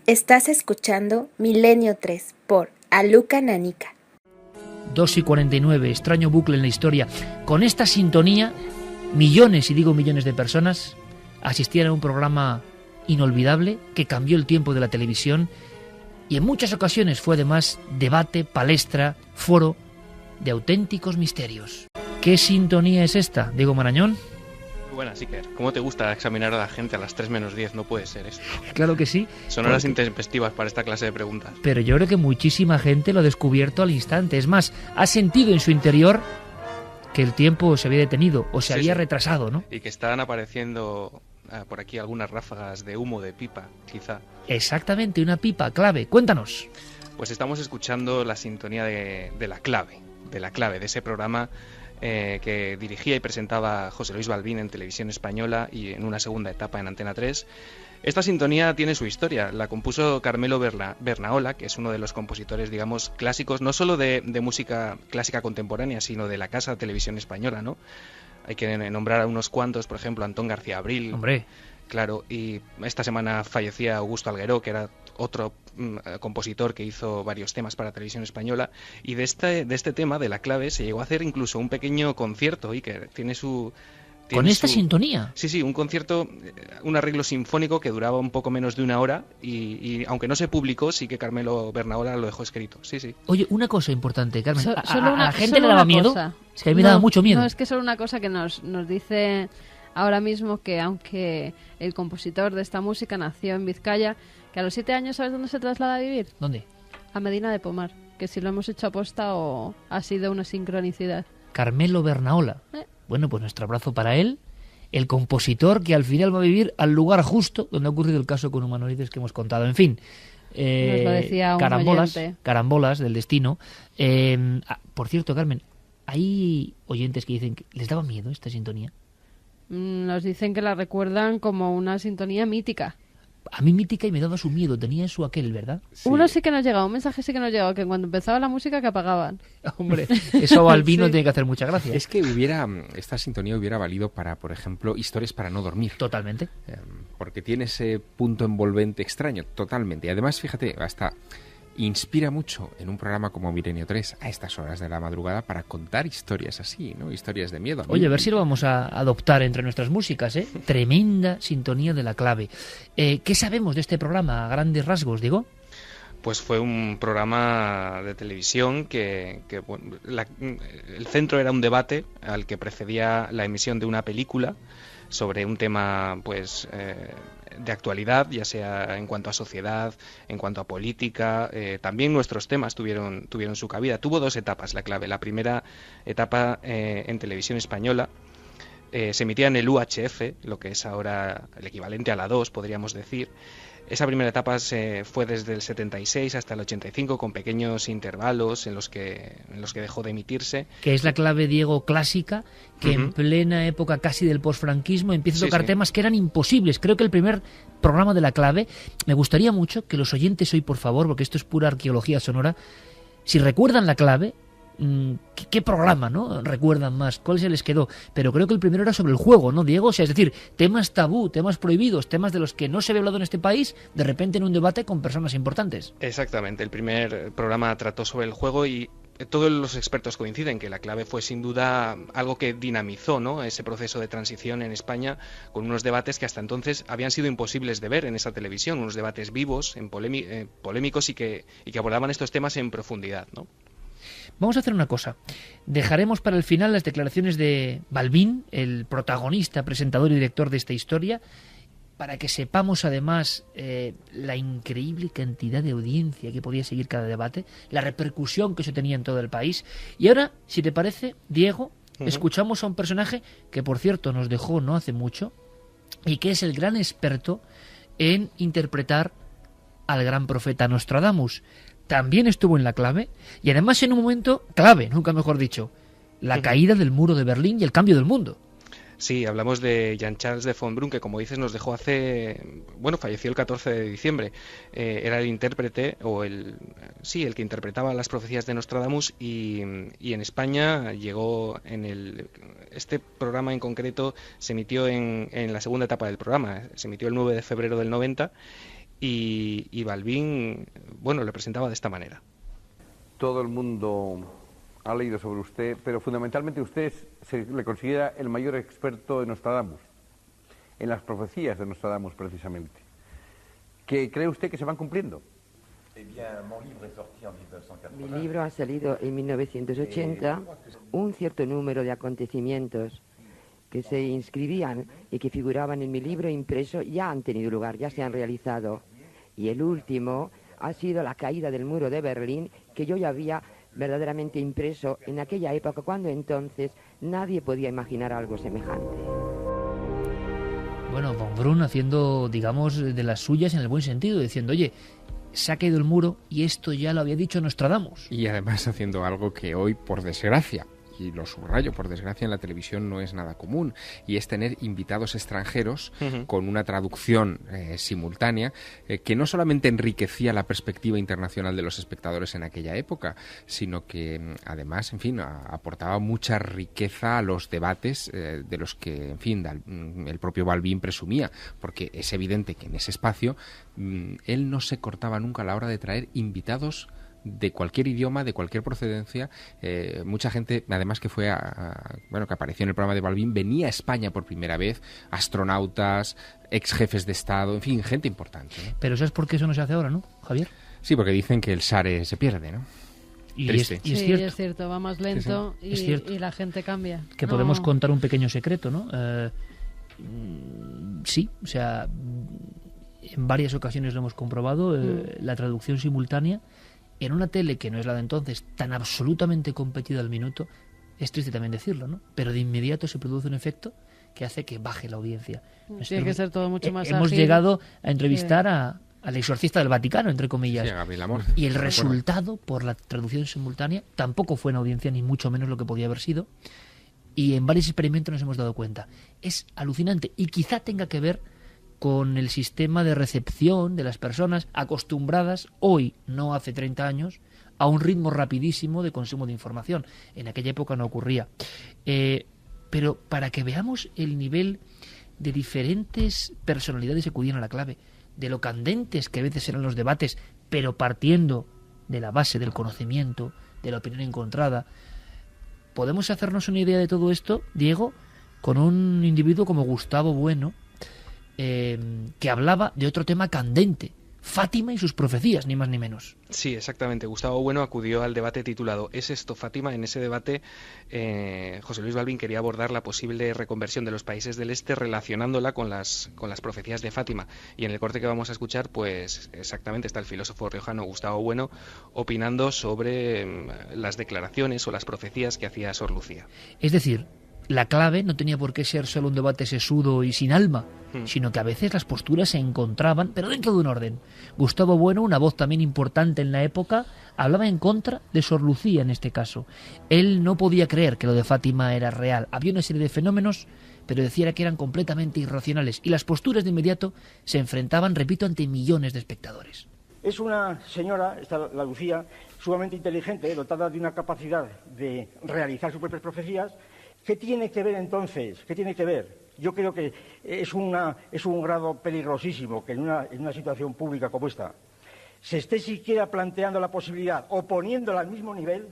Estás escuchando Milenio 3 por Aluka Nanica. 2:49, extraño bucle en la historia. Con esta sintonía, millones, y digo millones de personas, asistían a un programa inolvidable que cambió el tiempo de la televisión y en muchas ocasiones fue además debate, palestra, foro de auténticos misterios. ¿Qué sintonía es esta, Diego Marañón? Buenas, Iker. ¿Cómo te gusta examinar a la gente a las 3 menos 10? No puede ser esto. Claro que sí. Son horas intempestivas para esta clase de preguntas. Pero yo creo que muchísima gente lo ha descubierto al instante. Es más, ha sentido en su interior que el tiempo se había detenido o se había retrasado, ¿no? Y que están apareciendo por aquí algunas ráfagas de humo de pipa, quizá. Exactamente, una pipa clave. Cuéntanos. Pues estamos escuchando la sintonía de la clave, de ese programa que dirigía y presentaba José Luis Balbín en Televisión Española y en una segunda etapa en Antena 3. Esta sintonía tiene su historia, la compuso Carmelo Bernaola, que es uno de los compositores, digamos, clásicos, no solo de música clásica contemporánea, sino de la Casa Televisión Española, ¿no? Hay que nombrar a unos cuantos, por ejemplo, Antón García Abril. Hombre. Claro, y esta semana fallecía Augusto Algueró, que era otro compositor que hizo varios temas para Televisión Española, y de este tema, de la clave, se llegó a hacer incluso un pequeño concierto, y que tiene su... ¿Con esta sintonía? Sí, un concierto, un arreglo sinfónico que duraba un poco menos de una hora y aunque no se publicó, sí que Carmelo Bernaola lo dejó escrito, sí. Oye, una cosa importante, Carmen, ¿a la gente solo le daba una miedo? Cosa. Es que a mí me daba mucho miedo. No, es que solo una cosa que nos dice ahora mismo, que aunque el compositor de esta música nació en Vizcaya, que a los 7 años, ¿sabes dónde se traslada a vivir? ¿Dónde? A Medina de Pomar, que si lo hemos hecho aposta o ha sido una sincronicidad. Carmelo Bernaola. Bueno, pues nuestro abrazo para él, el compositor que al final va a vivir al lugar justo donde ha ocurrido el caso con Humanoides que hemos contado. En fin, nos lo decía un oyente. Carambolas del destino. Por cierto, Carmen, hay oyentes que dicen que les daba miedo esta sintonía. Nos dicen que la recuerdan como una sintonía mítica. A mí mítica, y me daba su miedo, tenía su aquel, ¿verdad? Sí. Uno sí que nos llegaba, un mensaje sí que nos llegaba, que cuando empezaba la música que apagaban. Hombre, eso al vino sí. Tiene que hacer mucha gracia. Es que esta sintonía hubiera valido para, por ejemplo, historias para no dormir. Totalmente. Porque tiene ese punto envolvente extraño, totalmente. Y además, fíjate, hasta inspira mucho en un programa como Milenio 3 a estas horas de la madrugada para contar historias así, ¿no? Historias de miedo. Oye, a ver si lo vamos a adoptar entre nuestras músicas, ¿eh? Tremenda sintonía de la clave. ¿Qué sabemos de este programa a grandes rasgos, Diego? Pues fue un programa de televisión que bueno, el centro era un debate al que precedía la emisión de una película sobre un tema, pues, de actualidad, ya sea en cuanto a sociedad, en cuanto a política. También nuestros temas tuvieron su cabida. Tuvo 2 etapas la clave. La primera etapa en Televisión Española se emitía en el UHF, lo que es ahora el equivalente a la 2, podríamos decir. Esa primera etapa fue desde el 76 hasta el 85, con pequeños intervalos en los que dejó de emitirse. Que es la clave, Diego, clásica, que en plena época casi del posfranquismo empieza a tocar temas que eran imposibles. Creo que el primer programa de la clave, me gustaría mucho que los oyentes hoy, por favor, porque esto es pura arqueología sonora, si recuerdan la clave, ¿qué programa, no? Recuerdan más, ¿cuál se les quedó? Pero creo que el primero era sobre el juego, ¿no, Diego? O sea, es decir, temas tabú, temas prohibidos, temas de los que no se había hablado en este país, de repente en un debate con personas importantes. Exactamente, el primer programa trató sobre el juego y todos los expertos coinciden que la clave fue sin duda algo que dinamizó, ¿no?, ese proceso de transición en España, con unos debates que hasta entonces habían sido imposibles de ver en esa televisión, unos debates vivos, polémicos y que abordaban estos temas en profundidad, ¿no? Vamos a hacer una cosa. Dejaremos para el final las declaraciones de Balbín, el protagonista, presentador y director de esta historia, para que sepamos además la increíble cantidad de audiencia que podía seguir cada debate, la repercusión que eso tenía en todo el país. Y ahora, si te parece, Diego, escuchamos a un personaje que, por cierto, nos dejó no hace mucho y que es el gran experto en interpretar al gran profeta Nostradamus. También estuvo en la clave, y además en un momento clave, nunca mejor dicho, la caída del muro de Berlín y el cambio del mundo. Sí, hablamos de Jean-Charles de von Brunn, que como dices nos dejó falleció el 14 de diciembre. Era el intérprete, el que interpretaba las profecías de Nostradamus, y en España llegó este programa en concreto se emitió en la segunda etapa del programa, se emitió el 9 de febrero del 90, y Balbín, bueno, le presentaba de esta manera. Todo el mundo ha leído sobre usted, pero fundamentalmente usted se le considera el mayor experto de Nostradamus, en las profecías de Nostradamus precisamente. ¿Qué cree usted que se van cumpliendo? Mi libro ha salido en 1980. Un cierto número de acontecimientos que se inscribían y que figuraban en mi libro impreso ya han tenido lugar, ya se han realizado. Y el último ha sido la caída del muro de Berlín, que yo ya había verdaderamente impreso en aquella época, cuando entonces nadie podía imaginar algo semejante. Bueno, von Brunn haciendo, digamos, de las suyas en el buen sentido, diciendo, oye, se ha caído el muro y esto ya lo había dicho Nostradamus. Y además haciendo algo que hoy, por desgracia, y lo subrayo, por desgracia en la televisión no es nada común, y es tener invitados extranjeros con una traducción simultánea que no solamente enriquecía la perspectiva internacional de los espectadores en aquella época, sino que además, en fin, aportaba mucha riqueza a los debates de los que, en fin, el propio Balbín presumía, porque es evidente que en ese espacio él no se cortaba nunca a la hora de traer invitados de cualquier idioma, de cualquier procedencia. Mucha gente, además, que fue que apareció en el programa de Balbín, venía a España por primera vez, astronautas, ex jefes de Estado, en fin, gente importante, ¿no? Pero ¿sabes por qué eso no se hace ahora, no, Javier? Sí, porque dicen que el SARE se pierde, ¿no? Y es cierto. Es cierto, va más lento, sí, sí. Y la gente cambia. Que podemos contar un pequeño secreto, ¿no? Sí, o sea, en varias ocasiones lo hemos comprobado, la traducción simultánea en una tele que no es la de entonces, tan absolutamente competida al minuto, es triste también decirlo, ¿no? Pero de inmediato se produce un efecto que hace que baje la audiencia. Tiene que ser todo mucho más Hemos ágil. llegado a entrevistar al exorcista del Vaticano, entre comillas. Sí, a Gabriel Amor. Y el resultado, por la traducción simultánea, tampoco fue en audiencia, ni mucho menos lo que podía haber sido. Y en varios experimentos nos hemos dado cuenta. Es alucinante. Y quizá tenga que ver con el sistema de recepción de las personas acostumbradas hoy, no hace 30 años, a un ritmo rapidísimo de consumo de información. En aquella época no ocurría. Pero para que veamos el nivel de diferentes personalidades que acudían a la clave, de lo candentes que a veces eran los debates, pero partiendo de la base del conocimiento, de la opinión encontrada, podemos hacernos una idea de todo esto, Diego, con un individuo como Gustavo Bueno, que hablaba de otro tema candente, Fátima y sus profecías, ni más ni menos. Sí, exactamente. Gustavo Bueno acudió al debate titulado ¿Es esto Fátima? En ese debate José Luis Balbín quería abordar la posible reconversión de los países del este relacionándola con las profecías de Fátima. Y en el corte que vamos a escuchar, pues exactamente está el filósofo riojano Gustavo Bueno opinando sobre las declaraciones o las profecías que hacía Sor Lucía. Es decir, la clave no tenía por qué ser solo un debate sesudo y sin alma, sino que a veces las posturas se encontraban, pero dentro de un orden. Gustavo Bueno, una voz también importante en la época, hablaba en contra de Sor Lucía en este caso. Él no podía creer que lo de Fátima era real. Había una serie de fenómenos, pero decía que eran completamente irracionales. Y las posturas de inmediato se enfrentaban, repito, ante millones de espectadores. Es una señora, la Lucía, sumamente inteligente, dotada de una capacidad de realizar sus propias profecías. ¿Qué tiene que ver entonces? ¿Qué tiene que ver? Yo creo que es un grado peligrosísimo que en una situación pública como esta se esté siquiera planteando la posibilidad, o poniendo al mismo nivel,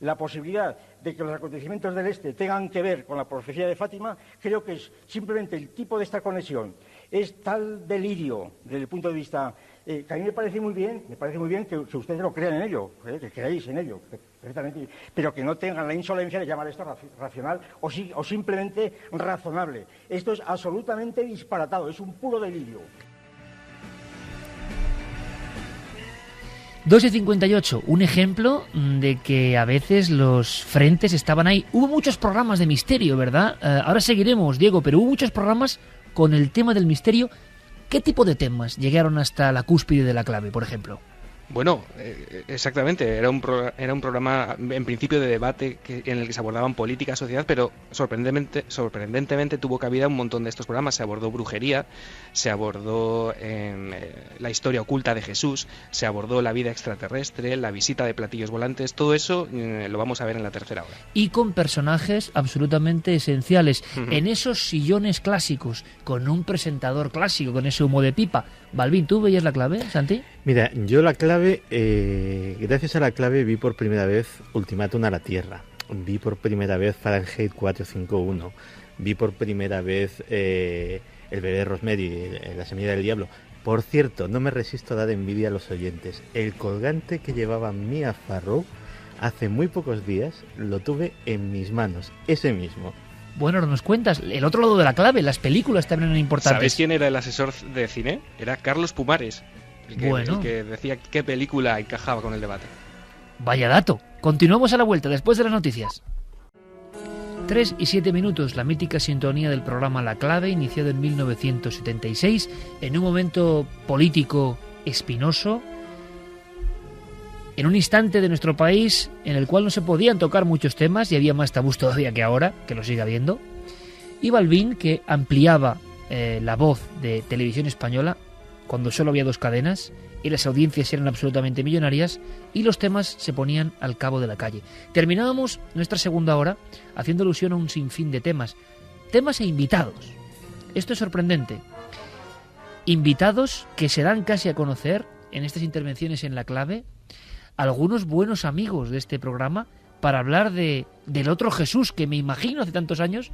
la posibilidad de que los acontecimientos del Este tengan que ver con la profecía de Fátima. Creo que es simplemente el tipo de esta conexión. Es tal delirio desde el punto de vista que a mí me parece muy bien que ustedes lo crean en ello, que creáis en ello, perfectamente, pero que no tengan la insolencia de llamar esto racional o simplemente razonable. Esto es absolutamente disparatado, es un puro delirio. 2:58, un ejemplo de que a veces los frentes estaban ahí. Hubo muchos programas de misterio, ¿verdad? Ahora seguiremos, Diego, pero hubo muchos programas con el tema del misterio. ¿Qué tipo de temas llegaron hasta la cúspide de la clave, por ejemplo? Bueno, exactamente. Era un programa en principio de debate en el que se abordaban política, sociedad, pero sorprendentemente tuvo cabida un montón de estos programas. Se abordó brujería, se abordó la historia oculta de Jesús, se abordó la vida extraterrestre, la visita de platillos volantes. Todo eso lo vamos a ver en la tercera hora. Y con personajes absolutamente esenciales. En esos sillones clásicos, con un presentador clásico, con ese humo de pipa. Balbín, ¿tú veías la clave, Santi? Mira, yo la clave, gracias a la clave vi por primera vez Ultimátum a la Tierra, vi por primera vez Fahrenheit 451, vi por primera vez El bebé Rosemary, La semilla del diablo. Por cierto, no me resisto a dar envidia a los oyentes. El colgante que llevaba Mia Farrow hace muy pocos días lo tuve en mis manos, ese mismo. Bueno, nos cuentas, el otro lado de la clave, las películas también eran importantes. ¿Sabéis quién era el asesor de cine? Era Carlos Pumares, el que decía qué película encajaba con el debate. Vaya dato. Continuamos a la vuelta, después de las noticias. 3 y 7 minutos, la mítica sintonía del programa La Clave, iniciado en 1976, en un momento político espinoso, en un instante de nuestro país en el cual no se podían tocar muchos temas y había más tabús todavía que ahora, que lo sigue habiendo, y Balbín, que ampliaba la voz de Televisión Española cuando solo había 2 cadenas y las audiencias eran absolutamente millonarias y los temas se ponían al cabo de la calle. Terminábamos nuestra segunda hora haciendo alusión a un sinfín de temas e invitados. Esto es sorprendente. Invitados que se dan casi a conocer en estas intervenciones en La Clave, algunos buenos amigos de este programa, para hablar del otro Jesús, que me imagino hace tantos años,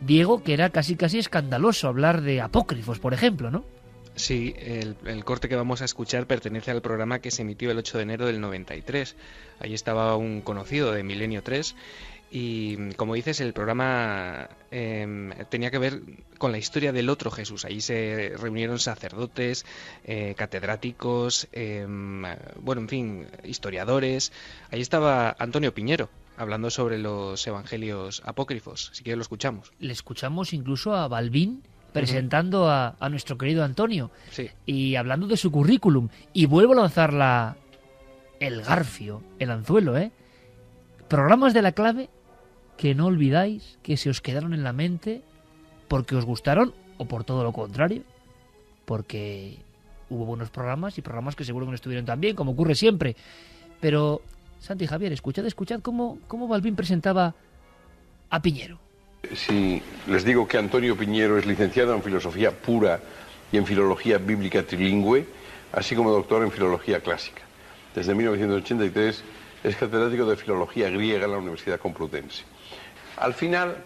Diego, que era casi escandaloso hablar de apócrifos, por ejemplo, ¿no? Sí, el corte que vamos a escuchar pertenece al programa que se emitió el 8 de enero del 93. Ahí estaba un conocido de Milenio 3 y, como dices, el programa tenía que ver con la historia del otro Jesús. Ahí se reunieron sacerdotes, catedráticos, bueno, en fin, historiadores. Ahí estaba Antonio Piñero, hablando sobre los evangelios apócrifos. Si quieres lo escuchamos. Le escuchamos incluso a Balbín presentando a nuestro querido Antonio, sí, y hablando de su currículum. Y vuelvo a lanzar el garfio, el anzuelo, Programas de La Clave que no olvidáis, que se os quedaron en la mente porque os gustaron o por todo lo contrario, porque hubo buenos programas y programas que seguro que no estuvieron tan bien, como ocurre siempre. Pero, Santi y Javier, escuchad cómo Balbín presentaba a Piñero. Si les digo que Antonio Piñero es licenciado en Filosofía Pura y en Filología Bíblica Trilingüe, así como doctor en Filología Clásica. Desde 1983 es catedrático de Filología Griega en la Universidad Complutense. Al final,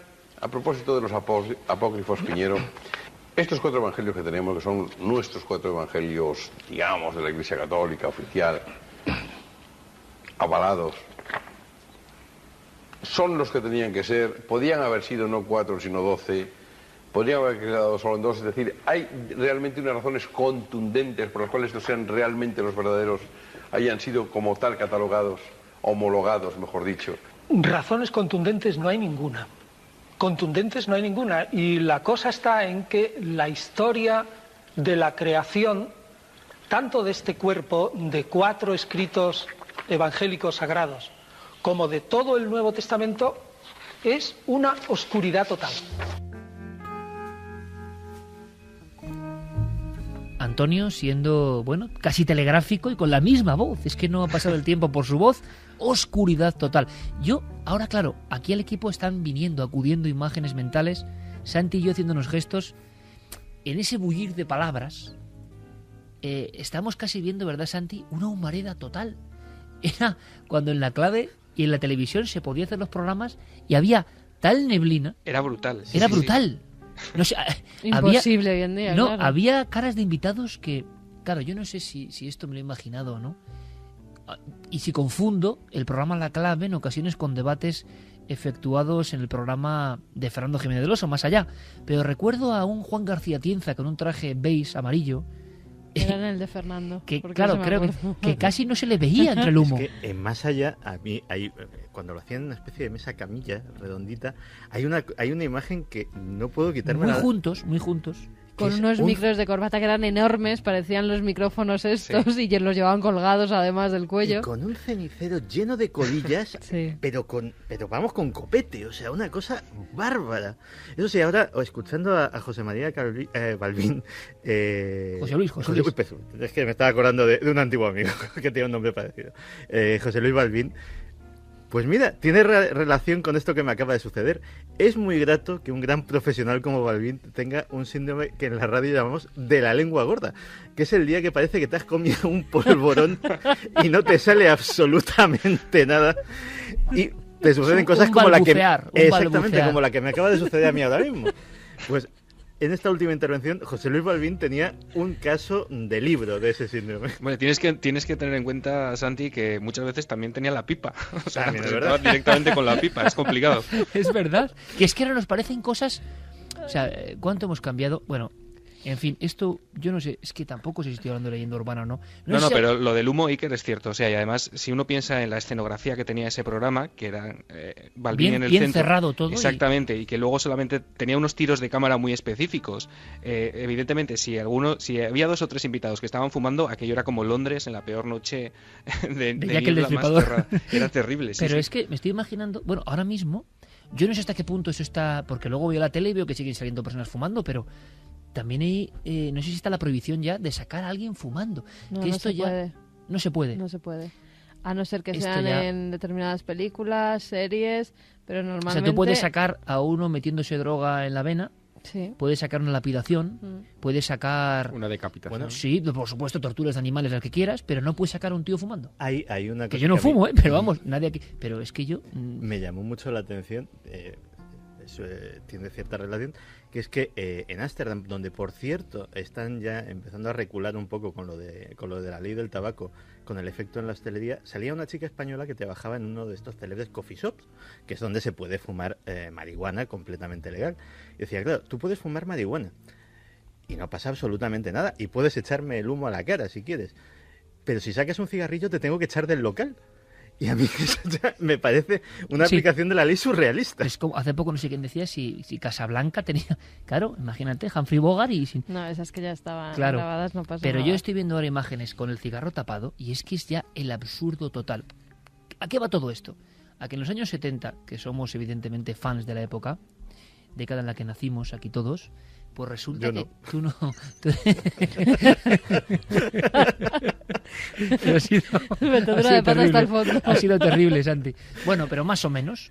a propósito de los apócrifos, Piñero, estos 4 evangelios que tenemos, que son nuestros 4 evangelios, digamos, de la Iglesia Católica oficial, avalados, son los que tenían que ser. Podían haber sido no 4 sino 12, podrían haber quedado solo en 2, es decir, hay realmente unas razones contundentes por las cuales estos sean realmente los verdaderos, hayan sido como tal catalogados, homologados, mejor dicho. Razones contundentes no hay ninguna. Contundentes no hay ninguna. Y la cosa está en que la historia de la creación, tanto de este cuerpo de 4 escritos evangélicos sagrados, como de todo el Nuevo Testamento, es una oscuridad total. Antonio siendo, bueno, casi telegráfico y con la misma voz. Es que no ha pasado el tiempo por su voz. Oscuridad total. Yo, ahora claro, aquí al equipo están acudiendo imágenes mentales, Santi y yo haciendo unos gestos. En ese bullir de palabras, estamos casi viendo, ¿verdad, Santi? Una humareda total. Era cuando en La Clave y en la televisión se podía hacer los programas y había tal neblina. Era brutal. Era brutal. No sé, imposible hoy en día. No, claro. Había caras de invitados que, claro, yo no sé si esto me lo he imaginado o no. Y si confundo el programa La Clave en ocasiones con debates efectuados en el programa de Fernando Jiménez del Oso, más allá. Pero recuerdo a un Juan García Tienza con un traje beige amarillo. Era en el de Fernando. Que claro, creo que casi no se le veía entre el humo. Es que en Más Allá, a mí, cuando lo hacían en una especie de mesa camilla redondita, hay una imagen que no puedo quitarme. Muy juntos. Con unos micros de corbata que eran enormes, parecían los micrófonos estos, y que los llevaban colgados además del cuello. Y con un cenicero lleno de colillas, Sí. pero vamos, con copete, o sea, una cosa bárbara. Eso sí, ahora, escuchando a José María Balbín... José Luis. Pezú, es que me estaba acordando de un antiguo amigo que tiene un nombre parecido. José Luis Balbín. Pues mira, tiene relación con esto que me acaba de suceder. Es muy grato que un gran profesional como Balbín tenga un síndrome que en la radio llamamos de la lengua gorda, que es el día que parece que te has comido un polvorón y no te sale absolutamente nada. Y te suceden cosas como la que... Exactamente, como la que me acaba de suceder a mí ahora mismo. Pues... en esta última intervención, José Luis Balbín tenía un caso de libro de ese síndrome. Bueno, tienes que tener en cuenta, Santi, que muchas veces también tenía la pipa. O sea, También, presentaba directamente con la pipa, es complicado. Es verdad. Que es que ahora nos parecen cosas... O sea, ¿cuánto hemos cambiado? Bueno, en fin, esto, yo no sé, es que tampoco sé si estoy hablando de leyenda urbana o no. No, pero lo del humo, Iker, es cierto. O sea, y además, si uno piensa en la escenografía que tenía ese programa, que era Balbín en el bien centro. cerrado todo. Exactamente, y que luego solamente tenía unos tiros de cámara muy específicos. Evidentemente, si había 2 o 3 invitados que estaban fumando, aquello era como Londres en la peor noche de Jack el Destripador. Era terrible, sí. Pero sí. es que me estoy imaginando, bueno, ahora mismo, yo no sé hasta qué punto eso está, porque luego veo la tele y veo que siguen saliendo personas fumando, pero también hay, no sé si está la prohibición ya de sacar a alguien fumando. No, que no esto se ya puede. no se puede. No se puede. A no ser que Esto sean ya... en determinadas películas, series, pero normalmente... O sea, tú puedes sacar a uno metiéndose droga en la vena, Sí. puedes sacar una lapidación, puedes sacar... Una decapitación. Bueno, Sí, por supuesto, torturas de animales, las que quieras, pero no puedes sacar a un tío fumando. Hay una cosa Que yo no a mí fumo, pero vamos, nadie aquí... Pero es que yo... me llamó mucho la atención, eso tiene cierta relación, que es que en Ámsterdam, donde por cierto están ya empezando a recular un poco con lo de la ley del tabaco, con el efecto en la hostelería, salía una chica española que trabajaba en uno de estos célebres coffee shops, que es donde se puede fumar marihuana completamente legal. Y decía, claro, tú puedes fumar marihuana y no pasa absolutamente nada, y puedes echarme el humo a la cara si quieres, pero si sacas un cigarrillo te tengo que echar del local. Y a mí eso ya me parece una aplicación de la ley surrealista. Es como, hace poco no sé quién decía si Casablanca tenía... Claro, imagínate, Humphrey Bogart y... No, esas que ya estaban Claro, grabadas, no pasa pero nada. yo estoy viendo ahora imágenes con el cigarro tapado y es que es ya el absurdo total. ¿A qué va todo esto? A que en los años 70, que somos evidentemente fans de la época, década en la que nacimos aquí todos, pues resulta Yo no. que tú no... Pero ha sido Metedura de pata terrible. hasta el fondo. Ha sido terrible, Santi. Bueno, pero más o menos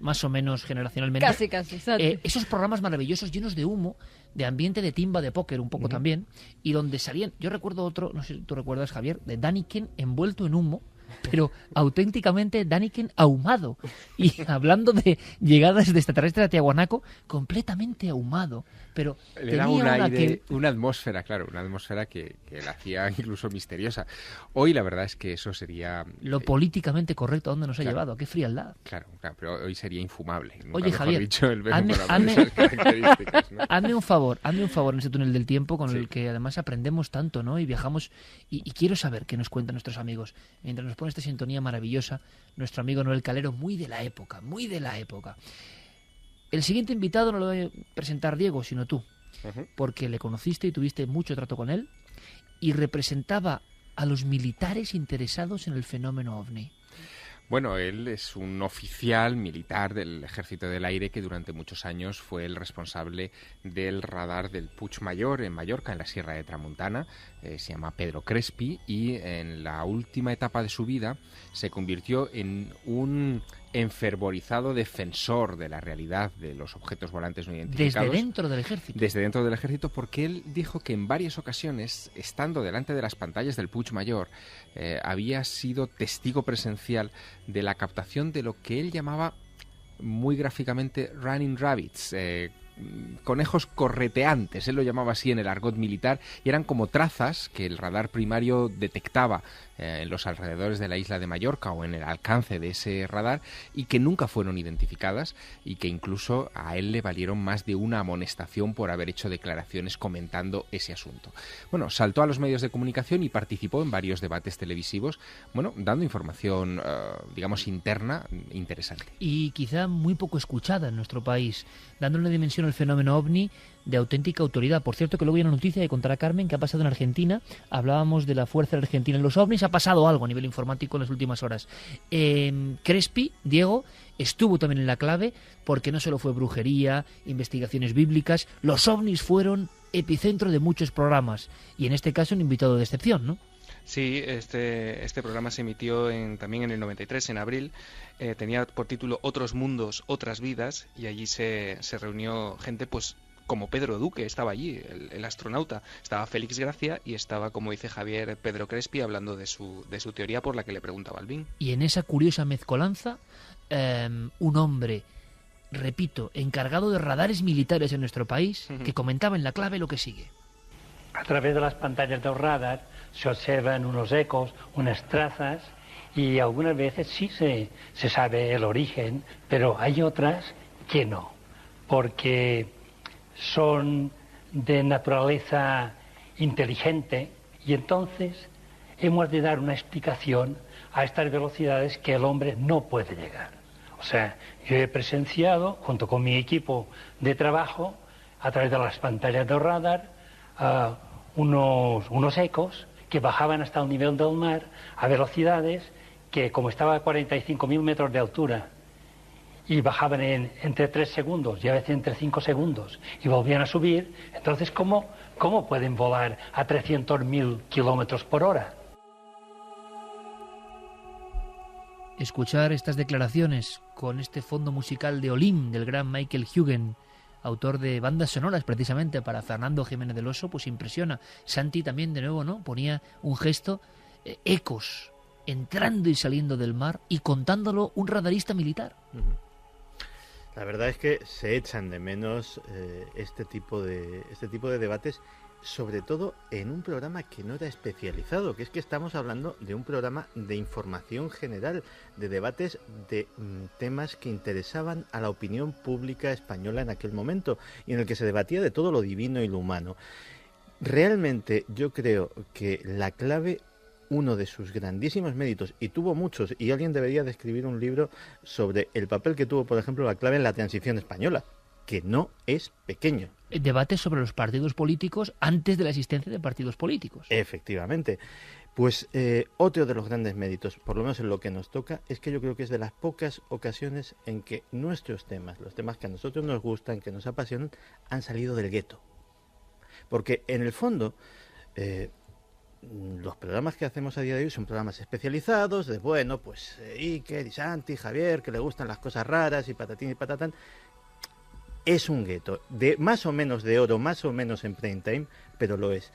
generacionalmente. Casi, Santi. Esos programas maravillosos llenos de humo, de ambiente de timba, de póker un poco también, y donde salían, yo recuerdo otro, no sé si tú recuerdas, Javier, de Daniken envuelto en humo, pero auténticamente Daniken ahumado, y hablando de llegadas de extraterrestres a Tiahuanaco, completamente ahumado, pero Era tenía un una aire, que... una atmósfera, claro, una atmósfera que la hacía incluso misteriosa. Hoy la verdad es que eso sería... Lo políticamente correcto, ¿a dónde nos ha claro. llevado? ¿A qué frialdad? Claro, pero hoy sería infumable. Nunca Oye, mejor Javier, dicho, el verbo para hazme- esas características, ¿no? Hazme un favor en ese túnel del tiempo con Sí. el que además aprendemos tanto, ¿no? Y viajamos, y quiero saber qué nos cuentan nuestros amigos. Mientras nos pone esta sintonía maravillosa, nuestro amigo Noel Calero, muy de la época. El siguiente invitado no lo voy a presentar Diego, sino tú, porque le conociste y tuviste mucho trato con él, y representaba a los militares interesados en el fenómeno OVNI. Bueno, él es un oficial militar del Ejército del Aire que durante muchos años fue el responsable del radar del Puigmayor en Mallorca, en la Sierra de Tramuntana. Se llama Pedro Crespi y en la última etapa de su vida se convirtió en un enfervorizado defensor de la realidad de los objetos volantes no identificados. Desde dentro del ejército. Desde dentro del ejército, porque él dijo que en varias ocasiones, estando delante de las pantallas del Puigmayor, había sido testigo presencial de la captación de lo que él llamaba muy gráficamente running rabbits, conejos correteantes, él lo llamaba así en el argot militar, y eran como trazas que el radar primario detectaba en los alrededores de la isla de Mallorca o en el alcance de ese radar, y que nunca fueron identificadas y que incluso a él le valieron más de una amonestación por haber hecho declaraciones comentando ese asunto. Bueno, saltó a los medios de comunicación y participó en varios debates televisivos, bueno, dando información, digamos, interna interesante. Y quizá muy poco escuchada en nuestro país. dándole una dimensión al fenómeno ovni de auténtica autoridad. Por cierto, que luego hay una noticia que contará Carmen que ha pasado en Argentina. Hablábamos de la fuerza de Argentina en los ovnis. Ha pasado algo a nivel informático en las últimas horas. Crespi, Diego, estuvo también en la clave porque no solo fue brujería, investigaciones bíblicas. Los ovnis fueron epicentro de muchos programas. Y en este caso un invitado de excepción, ¿no? Sí, este programa se emitió también en el 93, en abril. Tenía por título Otros mundos, otras vidas, y allí se reunió gente pues como Pedro Duque, estaba allí, el astronauta, estaba Félix Gracia y estaba, como dice Javier, Pedro Crespi, hablando de su teoría por la que le preguntaba Balbín. Y en esa curiosa mezcolanza, un hombre, repito, encargado de radares militares en nuestro país, que comentaba en la clave lo que sigue. A través de las pantallas del radar se observan unos ecos, unas trazas, y algunas veces sí se sabe el origen, pero hay otras que no, porque son de naturaleza inteligente, y entonces hemos de dar una explicación a estas velocidades que el hombre no puede llegar. O sea, yo he presenciado, junto con mi equipo de trabajo, a través de las pantallas del radar, unos ecos que bajaban hasta el nivel del mar a velocidades que, como estaba a 45.000 metros de altura, y bajaban entre 3 segundos y a veces entre 5 segundos y volvían a subir, entonces ¿cómo pueden volar a 300.000 kilómetros por hora? Escuchar estas declaraciones con este fondo musical de Olim del gran Michael Hugen, autor de bandas sonoras precisamente para Fernando Jiménez del Oso, pues impresiona. Santi también de nuevo, ¿no? Ponía un gesto, ecos entrando y saliendo del mar y contándolo un radarista militar. La verdad es que se echan de menos este tipo de debates, sobre todo en un programa que no era especializado, que es que estamos hablando de un programa de información general, de debates de temas que interesaban a la opinión pública española en aquel momento, y en el que se debatía de todo lo divino y lo humano. Realmente yo creo que la clave, uno de sus grandísimos méritos, y tuvo muchos, y alguien debería de escribir un libro sobre el papel que tuvo, por ejemplo, la clave en la transición española, que no es pequeño. Debates sobre los partidos políticos antes de la existencia de partidos políticos. Efectivamente. Pues otro de los grandes méritos, por lo menos en lo que nos toca, es que yo creo que es de las pocas ocasiones en que nuestros temas, los temas que a nosotros nos gustan, que nos apasionan, han salido del gueto. Porque en el fondo, los programas que hacemos a día de hoy son programas especializados, de bueno, pues Iker y Santi, Javier, que le gustan las cosas raras y patatín y patatán. Es un gueto, de más o menos de oro, más o menos en prime time, pero lo es.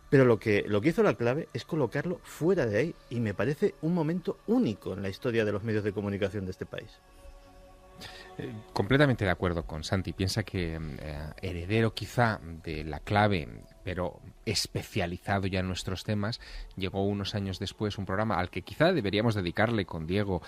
Pero lo que hizo la clave es colocarlo fuera de ahí, y me parece un momento único en la historia de los medios de comunicación de este país. Completamente de acuerdo con Santi. Piensa que heredero quizá de la clave, pero especializado ya en nuestros temas, llegó unos años después un programa al que quizá deberíamos dedicarle con Diego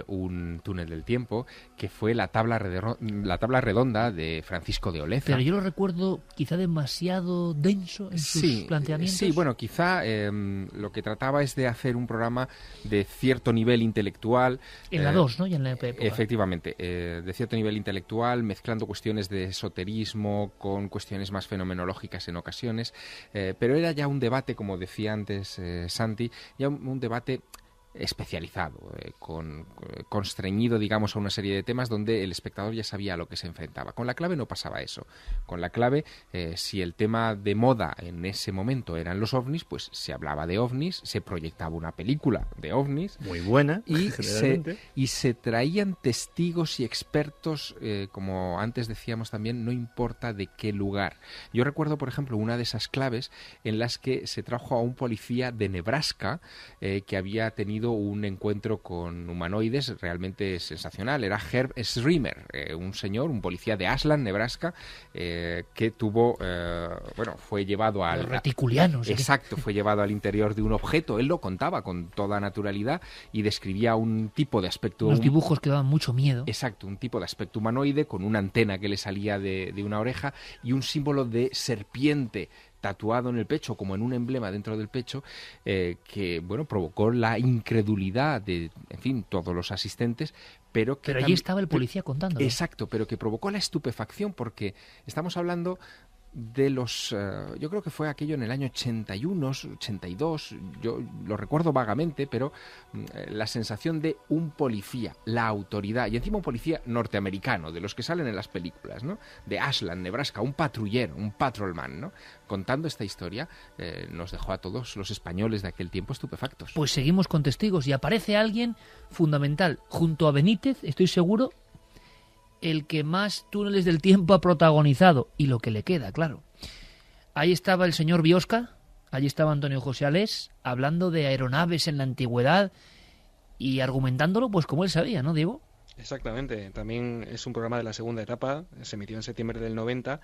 un túnel del tiempo, que fue la tabla redonda de Francisco de Oleza. Pero yo lo recuerdo quizá demasiado denso en sus planteamientos. Sí, bueno, quizá lo que trataba es de hacer un programa de cierto nivel intelectual. En la 2, ¿no? Y en la época. Efectivamente, de cierto nivel intelectual, mezclando cuestiones de esoterismo con cuestiones más fenomenológicas en ocasiones. Pero era ya un debate, como decía antes Santi, ya un debate especializado, constreñido, digamos, a una serie de temas donde el espectador ya sabía a lo que se enfrentaba. Con la clave no pasaba eso. Con la clave, si el tema de moda en ese momento eran los ovnis, pues se hablaba de ovnis, se proyectaba una película de ovnis. Muy buena, y se traían testigos y expertos, como antes decíamos también, no importa de qué lugar. Yo recuerdo, por ejemplo, una de esas claves en las que se trajo a un policía de Nebraska que había tenido un encuentro con humanoides realmente sensacional. Era Herb Schremer, un policía de Ashland, Nebraska, que tuvo, fue llevado al... Los reticulianos. Exacto, fue llevado al interior de un objeto. Él lo contaba con toda naturalidad y describía un tipo de aspecto... Unos dibujos que daban mucho miedo. Exacto, un tipo de aspecto humanoide con una antena que le salía de una oreja y un símbolo de serpiente tatuado en el pecho, como en un emblema dentro del pecho, que bueno, provocó la incredulidad de, en fin, todos los asistentes, pero allí estaba el policía contándolo. Exacto, pero que provocó la estupefacción, porque estamos hablando de los... yo creo que fue aquello en el año 81, 82, yo lo recuerdo vagamente, pero la sensación de un policía, la autoridad, y encima un policía norteamericano, de los que salen en las películas, ¿no? De Ashland, Nebraska, un patrullero, un patrolman, ¿no? Contando esta historia, nos dejó a todos los españoles de aquel tiempo estupefactos. Pues seguimos con testigos y aparece alguien fundamental, junto a Benítez, estoy seguro, el que más túneles del tiempo ha protagonizado, y lo que le queda, claro. Ahí estaba el señor Biosca, allí estaba Antonio José Alés, hablando de aeronaves en la antigüedad y argumentándolo pues como él sabía, ¿no, Diego? Exactamente, también es un programa de la segunda etapa, se emitió en septiembre del 90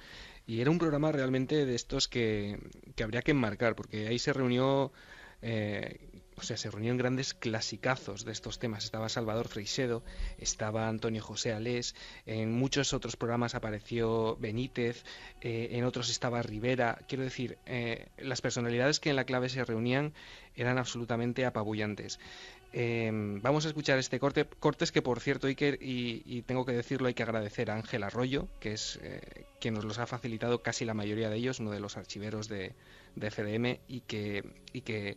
y era un programa realmente de estos que habría que enmarcar, porque ahí se reunió... se reunieron grandes clasicazos de estos temas. Estaba Salvador Freixedo, estaba Antonio José Alés, en muchos otros programas apareció Benítez, en otros estaba Rivera. Quiero decir, las personalidades que en La Clave se reunían eran absolutamente apabullantes. Vamos a escuchar este cortes que, por cierto, Iker, y tengo que decirlo, hay que agradecer a Ángel Arroyo, que es quien nos los ha facilitado casi la mayoría de ellos, uno de los archiveros de FDM, y que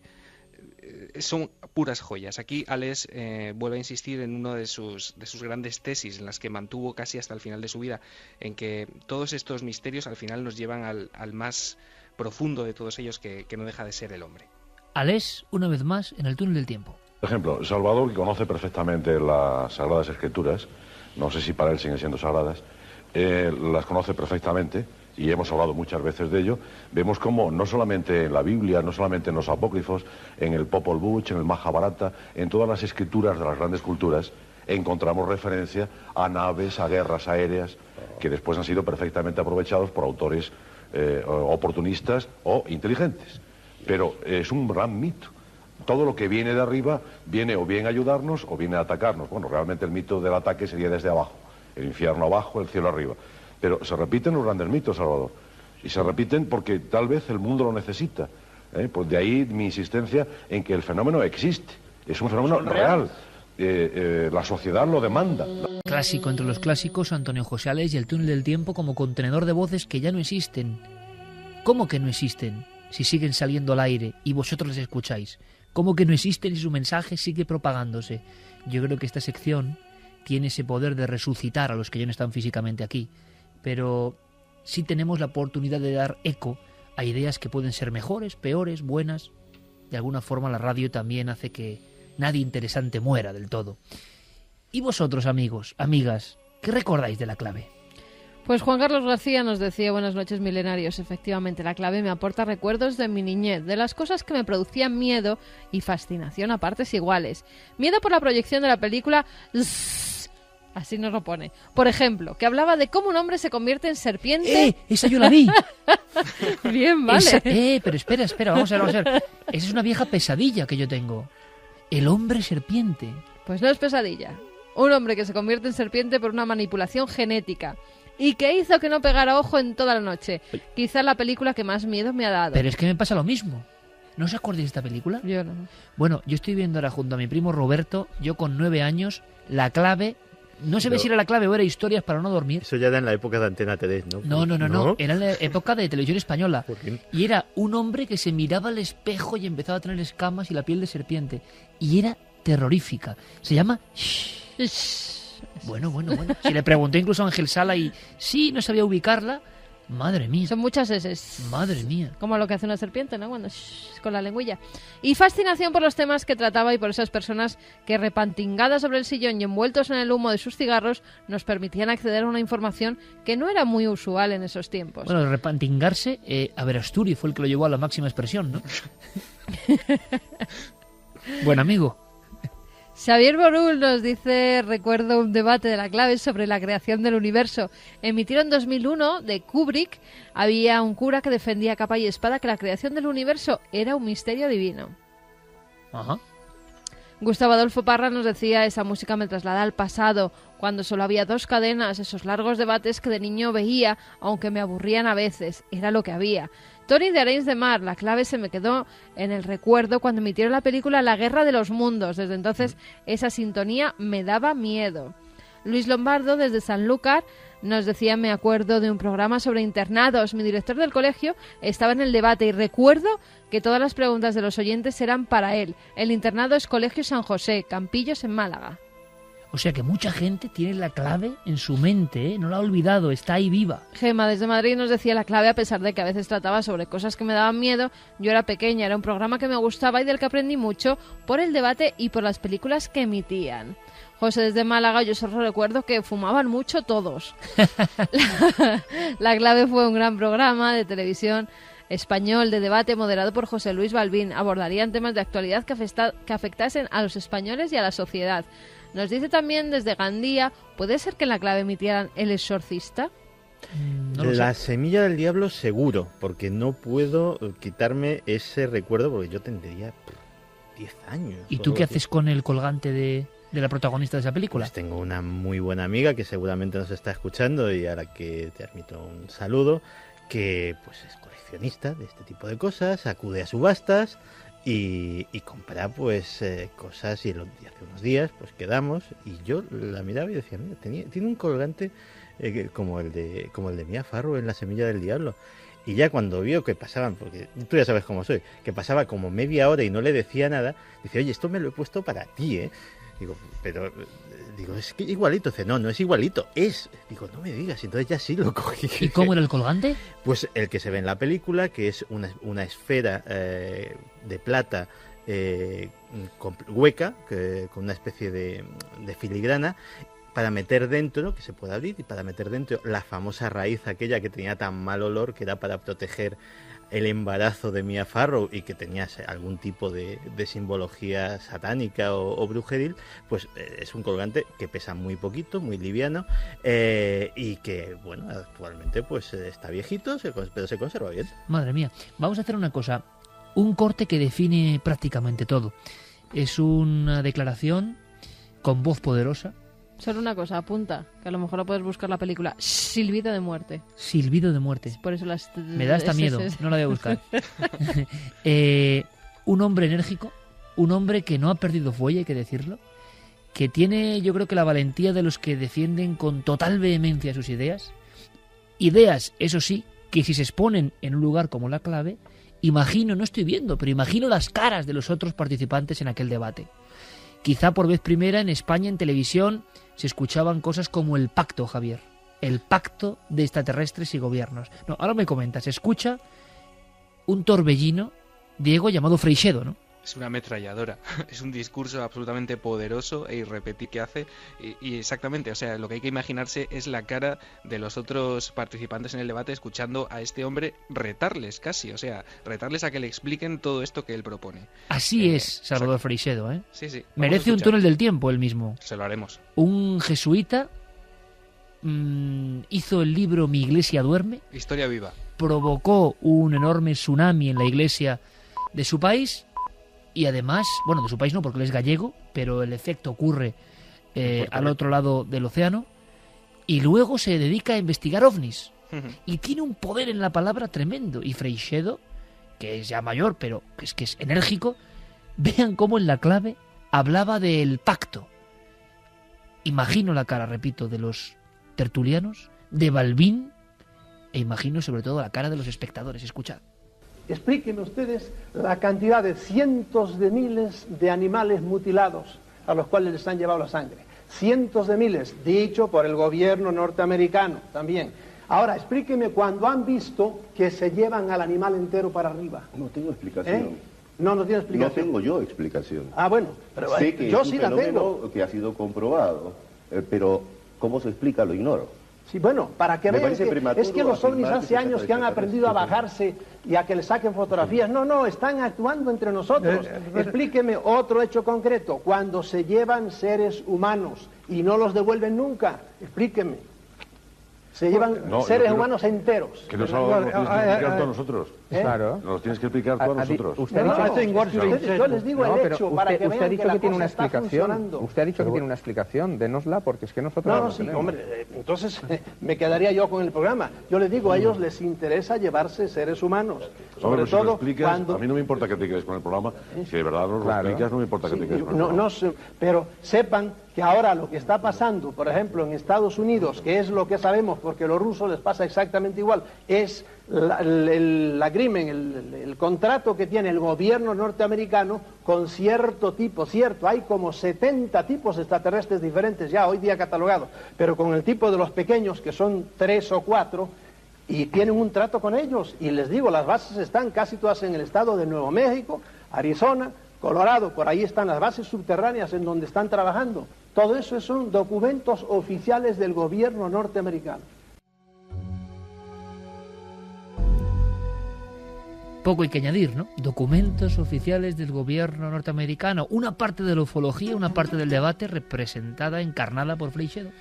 son puras joyas. Aquí Alex vuelve a insistir en una de sus grandes tesis, en las que mantuvo casi hasta el final de su vida, en que todos estos misterios al final nos llevan al más profundo de todos ellos, que no deja de ser el hombre. Alex, una vez más, en el túnel del tiempo. Por ejemplo, Salvador, que conoce perfectamente las Sagradas Escrituras, no sé si para él siguen siendo sagradas, las conoce perfectamente, y hemos hablado muchas veces de ello. Vemos cómo no solamente en la Biblia, no solamente en los apócrifos, en el Popol Vuh, en el Mahabharata, en todas las escrituras de las grandes culturas, encontramos referencia a naves, a guerras aéreas, que después han sido perfectamente aprovechados por autores oportunistas o inteligentes. Pero es un gran mito. Todo lo que viene de arriba viene o bien a ayudarnos o viene a atacarnos. Bueno, realmente el mito del ataque sería desde abajo. El infierno abajo, el cielo arriba. Pero se repiten los grandes mitos, Salvador. Y se repiten porque tal vez el mundo lo necesita. Pues de ahí mi insistencia en que el fenómeno existe. Es un fenómeno real. La sociedad lo demanda. Clásico entre los clásicos, Antonio José Alés y el túnel del tiempo como contenedor de voces que ya no existen. ¿Cómo que no existen? Si siguen saliendo al aire y vosotros les escucháis. ¿Cómo que no existen y su mensaje sigue propagándose? Yo creo que esta sección tiene ese poder de resucitar a los que ya no están físicamente aquí, pero sí tenemos la oportunidad de dar eco a ideas que pueden ser mejores, peores, buenas. De alguna forma la radio también hace que nadie interesante muera del todo. ¿Y vosotros, amigos, amigas, qué recordáis de La Clave? Pues Juan Carlos García nos decía: buenas noches, milenarios. Efectivamente, La Clave me aporta recuerdos de mi niñez, de las cosas que me producían miedo y fascinación a partes iguales. Miedo por la proyección de la película Zzz, así nos lo pone. Por ejemplo, que hablaba de cómo un hombre se convierte en serpiente. ¡Esa yo la vi! Bien, vale. Pero espera, vamos a ver. Esa es una vieja pesadilla que yo tengo. El hombre serpiente. Pues no es pesadilla. Un hombre que se convierte en serpiente por una manipulación genética. ¿Y qué hizo que no pegara ojo en toda la noche? Quizá la película que más miedo me ha dado. Pero es que me pasa lo mismo. ¿No os acordáis de esta película? Yo no. Bueno, yo estoy viendo ahora junto a mi primo Roberto, yo con 9 años, La Clave. No se ve si era La Clave o era Historias para no dormir. Eso ya era en la época de Antena 3, ¿no? No. Era en la época de Televisión Española. Y era un hombre que se miraba al espejo y empezaba a tener escamas y la piel de serpiente. Y era terrorífica. Se llama... Bueno. Si le pregunté incluso a Ángel Sala y sí, no sabía ubicarla. Madre mía. Son muchas eses. Madre mía. Como lo que hace una serpiente, ¿no? Cuando con la lengüilla. Y fascinación por los temas que trataba y por esas personas que, repantingadas sobre el sillón y envueltos en el humo de sus cigarros, nos permitían acceder a una información que no era muy usual en esos tiempos. Bueno, repantingarse, a ver, Asturi fue el que lo llevó a la máxima expresión, ¿no? Buen amigo. Xavier Borul nos dice: recuerdo un debate de La Clave sobre la creación del universo. Emitido en 2001 de Kubrick. Había un cura que defendía a capa y espada que la creación del universo era un misterio divino. Ajá. Gustavo Adolfo Parra nos decía: esa música me traslada al pasado, cuando solo había 2 cadenas, esos largos debates que de niño veía, aunque me aburrían a veces, era lo que había. Tony de Arenys de Mar, la clave se me quedó en el recuerdo cuando emitieron la película La Guerra de los Mundos. Desde entonces esa sintonía me daba miedo. Luis Lombardo, desde Sanlúcar, nos decía: me acuerdo de un programa sobre internados. Mi director del colegio estaba en el debate y recuerdo que todas las preguntas de los oyentes eran para él. El internado es Colegio San José, Campillos, en Málaga. O sea que mucha gente tiene la clave en su mente, ¿eh? No la ha olvidado, está ahí viva. Gema, desde Madrid, nos decía: la clave, a pesar de que a veces trataba sobre cosas que me daban miedo, yo era pequeña, era un programa que me gustaba y del que aprendí mucho por el debate y por las películas que emitían. José, desde Málaga, yo solo recuerdo que fumaban mucho todos. La clave fue un gran programa de televisión español de debate moderado por José Luis Balbín. Abordarían temas de actualidad que afectasen a los españoles y a la sociedad. Nos dice también desde Gandía: ¿puede ser que en la clave emitieran El Exorcista? No lo La sé. Semilla del Diablo seguro, porque no puedo quitarme ese recuerdo, porque yo tendría 10 años. ¿Y tú qué haces con el colgante de la protagonista de esa película? Pues tengo una muy buena amiga que seguramente nos está escuchando y a la que te admito un saludo, que pues es coleccionista de este tipo de cosas, acude a subastas y compra pues cosas, y hace unos días pues quedamos y yo la miraba y decía: mira, tiene un colgante como el de Mia Farrow en La Semilla del Diablo. Y ya cuando vio que pasaban, porque tú ya sabes cómo soy, que pasaba como media hora y no le decía nada, dice: oye, esto me lo he puesto para ti, ¿eh? Digo, pero es que igualito. Dice: no es igualito, es. Digo, no me digas. Entonces ya sí lo cogí. ¿Y cómo era el colgante? Pues el que se ve en la película, que es una esfera de plata hueca, con una especie de filigrana, para meter dentro, que se puede abrir, y para meter dentro la famosa raíz aquella que tenía tan mal olor, que era para proteger el embarazo de Mia Farrow y que tenía algún tipo de simbología satánica o brujeril. Pues es un colgante que pesa muy poquito, muy liviano, y que, bueno, actualmente pues está viejito, pero se conserva bien. Madre mía, vamos a hacer una cosa, un corte que define prácticamente todo. Es una declaración con voz poderosa. Solo una cosa, apunta, que a lo mejor lo puedes buscar la película Silbido de muerte. Silbido de muerte. Por eso las... Me da hasta miedo, no la voy a buscar. Un hombre enérgico, un hombre que no ha perdido fuelle, hay que decirlo, que tiene, yo creo, que la valentía de los que defienden con total vehemencia sus ideas. Ideas, eso sí, que si se exponen en un lugar como la clave, imagino, no estoy viendo, pero imagino las caras de los otros participantes en aquel debate. Quizá por vez primera en España, en televisión, se escuchaban cosas como el pacto, Javier. El pacto de extraterrestres y gobiernos. No, ahora me comentas, se escucha un torbellino, Diego, llamado Freixedo, ¿no? Es una ametralladora, es un discurso absolutamente poderoso e irrepetible que hace y exactamente, o sea, lo que hay que imaginarse es la cara de los otros participantes en el debate escuchando a este hombre retarles casi, o sea, retarles a que le expliquen todo esto que él propone. Así es Salvador Freixedo, ¿eh? Sí, sí. Merece un túnel del tiempo él mismo. Se lo haremos. Un jesuita hizo el libro Mi iglesia duerme. Historia viva. Provocó un enorme tsunami en la iglesia de su país. Y además, bueno, de su país no, porque él es gallego, pero el efecto ocurre al otro lado del océano. Y luego se dedica a investigar ovnis. Y tiene un poder en la palabra tremendo. Y Freixedo, que es ya mayor, pero que es enérgico, vean cómo en la clave hablaba del pacto. Imagino la cara, repito, de los tertulianos, de Balbín, e imagino sobre todo la cara de los espectadores. Escuchad. Explíquenme ustedes la cantidad de cientos de miles de animales mutilados a los cuales les han llevado la sangre. Cientos de miles, dicho por el gobierno norteamericano también. Ahora, explíquenme cuando han visto que se llevan al animal entero para arriba. No tengo explicación. No tiene explicación. No tengo yo explicación. Ah, bueno, pero sé que yo es un sí la fenómeno tengo. que ha sido comprobado, pero ¿cómo se explica? Lo ignoro. Sí, bueno, para que Me vean parece que prematuro es que los ovnis afirmar que hace se años trata que han de aprendido a bajarse y a que le saquen fotografías. No, están actuando entre nosotros. Explíqueme otro hecho concreto. Cuando se llevan seres humanos y no los devuelven nunca, explíqueme. Se llevan seres humanos enteros. Que nos lo tienes que explicar tú a nosotros. Claro. Nos lo tienes que explicar tú a nosotros. Usted ha dicho, yo les digo el hecho para que vean que la tiene una cosa está explicación. funcionando. Usted ha dicho que tiene una explicación. Dénosla, porque es que nosotros No, no sí, tenemos. hombre, entonces me quedaría yo con el programa. Yo les digo, a ellos les interesa llevarse seres humanos. Sobre Hombre, si lo todo explicas, cuando... A mí no me importa que te quedes con el programa. Si de verdad nos lo explicas, no me importa que te quedes con el programa. No sé, pero sepan que ahora lo que está pasando, por ejemplo, en Estados Unidos, que es lo que sabemos, porque a los rusos les pasa exactamente igual, es el agreement, el contrato que tiene el gobierno norteamericano con cierto tipo, hay como 70 tipos extraterrestres diferentes ya hoy día catalogados, pero con el tipo de los pequeños, que son 3 o 4, y tienen un trato con ellos, y les digo, las bases están casi todas en el estado de Nuevo México, Arizona, Colorado, por ahí están las bases subterráneas en donde están trabajando. Todo eso son documentos oficiales del gobierno norteamericano. Poco hay que añadir, ¿no? Documentos oficiales del gobierno norteamericano. Una parte de la ufología, una parte del debate representada, encarnada por Freixedo.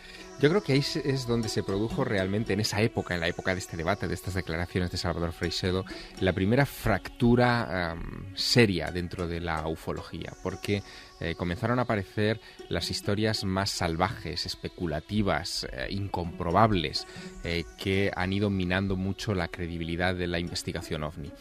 Yo creo que ahí es donde se produjo realmente, en esa época, en la época de este debate, de estas declaraciones de Salvador Freixedo, la primera fractura seria dentro de la ufología, porque comenzaron a aparecer las historias más salvajes, especulativas, incomprobables, que han ido minando mucho la credibilidad de la investigación OVNI.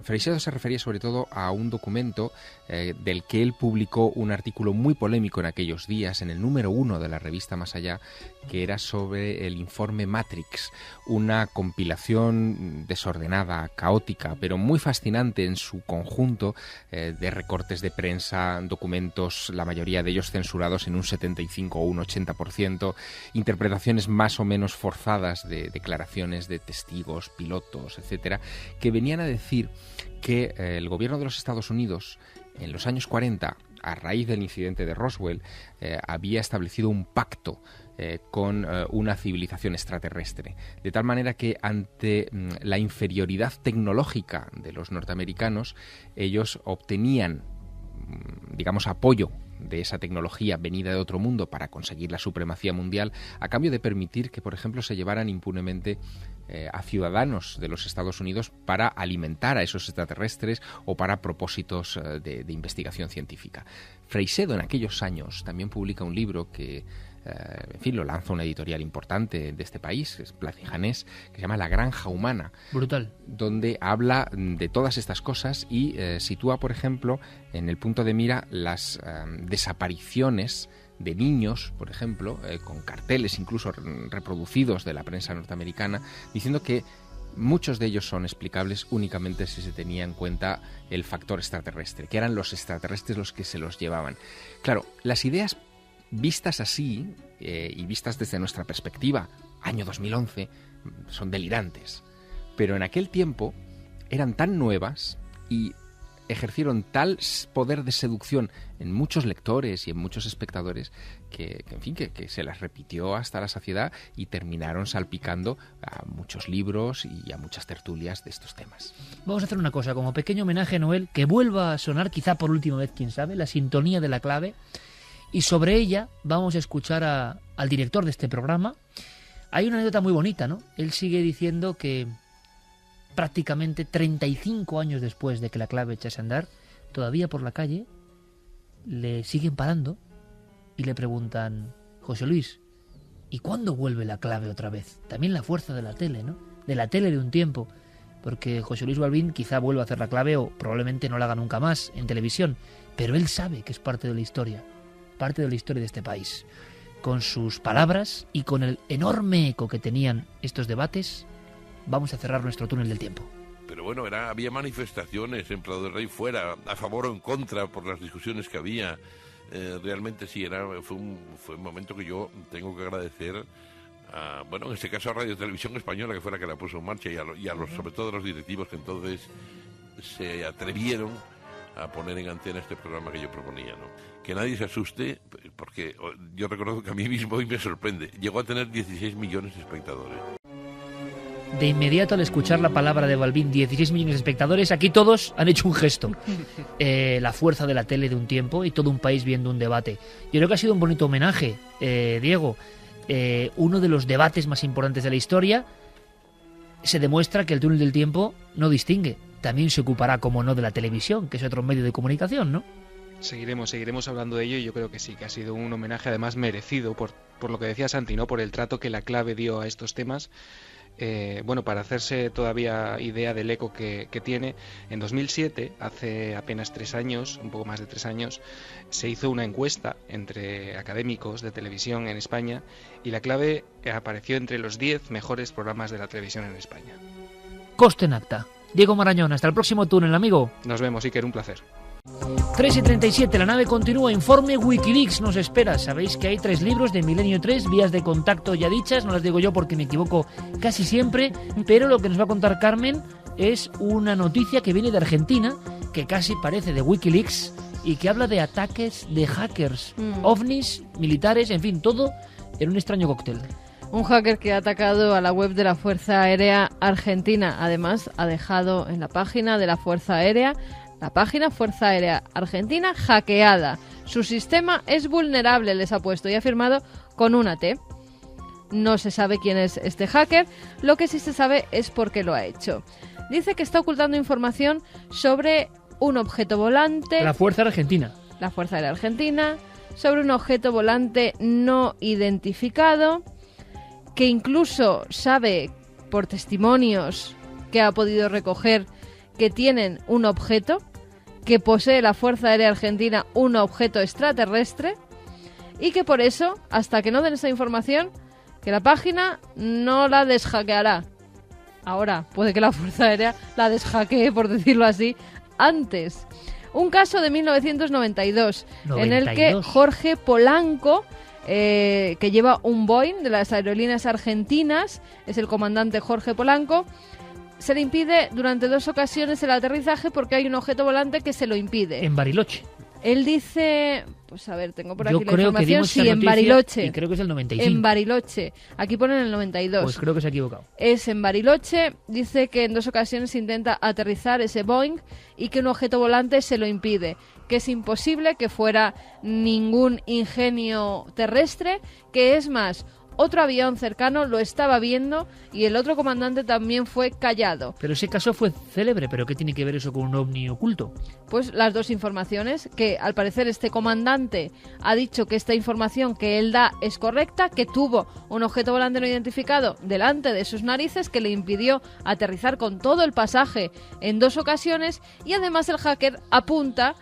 Freixedo se refería sobre todo a un documento del que él publicó un artículo muy polémico en aquellos días, en el número 1 de la revista Más Allá, que era sobre el informe Matrix, una compilación desordenada, caótica, pero muy fascinante en su conjunto, de recortes de prensa, documentos, la mayoría de ellos censurados en un 75 o un 80%, interpretaciones más o menos forzadas de declaraciones de testigos, pilotos, etcétera, que venían a decir que el gobierno de los Estados Unidos en los años 40, a raíz del incidente de Roswell, había establecido un pacto con una civilización extraterrestre, de tal manera que ante la inferioridad tecnológica de los norteamericanos, ellos obtenían, digamos, apoyo de esa tecnología venida de otro mundo para conseguir la supremacía mundial, a cambio de permitir que, por ejemplo, se llevaran impunemente a ciudadanos de los Estados Unidos para alimentar a esos extraterrestres o para propósitos de investigación científica. Freixedo en aquellos años también publica un libro que en fin, lo lanza una editorial importante de este país, es Placijanés, que se llama La Granja Humana. Brutal. Donde habla de todas estas cosas y sitúa, por ejemplo, en el punto de mira las desapariciones de niños, por ejemplo, con carteles incluso reproducidos de la prensa norteamericana, diciendo que muchos de ellos son explicables únicamente si se tenía en cuenta el factor extraterrestre, que eran los extraterrestres los que se los llevaban. Claro, las ideas vistas así, y vistas desde nuestra perspectiva, año 2011, son delirantes. Pero en aquel tiempo eran tan nuevas y ejercieron tal poder de seducción en muchos lectores y en muchos espectadores que en fin, que se las repitió hasta la saciedad y terminaron salpicando a muchos libros y a muchas tertulias de estos temas. Vamos a hacer una cosa, como pequeño homenaje a Noel, que vuelva a sonar, quizá por última vez, quién sabe, la sintonía de La Clave. Y sobre ella vamos a escuchar al director de este programa. Hay una anécdota muy bonita, ¿no? Él sigue diciendo que prácticamente 35 años después de que La Clave echase a andar, todavía por la calle le siguen parando y le preguntan: José Luis, ¿y cuándo vuelve La Clave otra vez? También la fuerza de la tele, ¿no? De la tele de un tiempo. Porque José Luis Balbín quizá vuelva a hacer La Clave o probablemente no la haga nunca más en televisión. Pero él sabe que es parte de la historia. Parte de la historia de este país. Con sus palabras y con el enorme eco que tenían estos debates, vamos a cerrar nuestro túnel del tiempo. Pero bueno, había manifestaciones en Prado del Rey fuera, a favor o en contra, por las discusiones que había. Realmente sí, fue un momento que yo tengo que agradecer a, bueno, en este caso a Radio Televisión Española, que fue la que la puso en marcha, y a los, sobre todo a los directivos que entonces se atrevieron a poner en antena este programa que yo proponía, ¿no? Que nadie se asuste, porque yo recuerdo que a mí mismo hoy me sorprende. Llegó a tener 16 millones de espectadores. De inmediato, al escuchar la palabra de Balbín, 16 millones de espectadores, aquí todos han hecho un gesto. La fuerza de la tele de un tiempo y todo un país viendo un debate. Yo creo que ha sido un bonito homenaje, Diego, uno de los debates más importantes de la historia, se demuestra que el túnel del tiempo no distingue. También se ocupará, como no, de la televisión, que es otro medio de comunicación, ¿no? Seguiremos hablando de ello, y yo creo que sí, que ha sido un homenaje además merecido por lo que decía Santi, ¿no? Por el trato que la clave dio a estos temas. Bueno, para hacerse todavía idea del eco que tiene, en 2007, hace apenas 3 años, un poco más de 3 años, se hizo una encuesta entre académicos de televisión en España, y la clave apareció entre los 10 mejores programas de la televisión en España. Coste en acta. Diego Marañón, hasta el próximo túnel, amigo. Nos vemos, Iker, un placer. 3:37, la nave continúa. Informe Wikileaks nos espera. Sabéis que hay 3 libros de Milenio 3, vías de contacto ya dichas. No las digo yo porque me equivoco casi siempre, pero lo que nos va a contar Carmen es una noticia que viene de Argentina, que casi parece de Wikileaks, y que habla de ataques de hackers, ovnis, militares, en fin, todo en un extraño cóctel. Un hacker que ha atacado a la web de la Fuerza Aérea Argentina. Además, ha dejado en la página de la Fuerza Aérea, la página Fuerza Aérea Argentina, hackeada. Su sistema es vulnerable, les ha puesto, y ha firmado con una T. No se sabe quién es este hacker, lo que sí se sabe es por qué lo ha hecho. Dice que está ocultando información sobre un objeto volante... La Fuerza Argentina. La Fuerza Aérea Argentina, sobre un objeto volante no identificado, que incluso sabe por testimonios que ha podido recoger que tienen un objeto, que posee la Fuerza Aérea Argentina un objeto extraterrestre, y que por eso, hasta que no den esa información, que la página no la deshackeará. Ahora, puede que la Fuerza Aérea la deshackee, por decirlo así, antes. Un caso de 1992, en el que Jorge Polanco, que lleva un Boeing de las aerolíneas argentinas, es el comandante Jorge Polanco, se le impide durante 2 ocasiones el aterrizaje porque hay un objeto volante que se lo impide. En Bariloche. Él dice, pues a ver, tengo por aquí Yo la creo información, que sí, en Bariloche. Y creo que es el 95. En Bariloche. Aquí ponen el 92. Pues creo que se ha equivocado. Es en Bariloche. Dice que en 2 ocasiones intenta aterrizar ese Boeing y que un objeto volante se lo impide. Que es imposible que fuera ningún ingenio terrestre, que es más, otro avión cercano lo estaba viendo y el otro comandante también fue callado. Pero ese caso fue célebre, ¿pero qué tiene que ver eso con un ovni oculto? Pues las 2 informaciones, que al parecer este comandante ha dicho que esta información que él da es correcta, que tuvo un objeto volante no identificado delante de sus narices que le impidió aterrizar con todo el pasaje en 2 ocasiones, y además el hacker apunta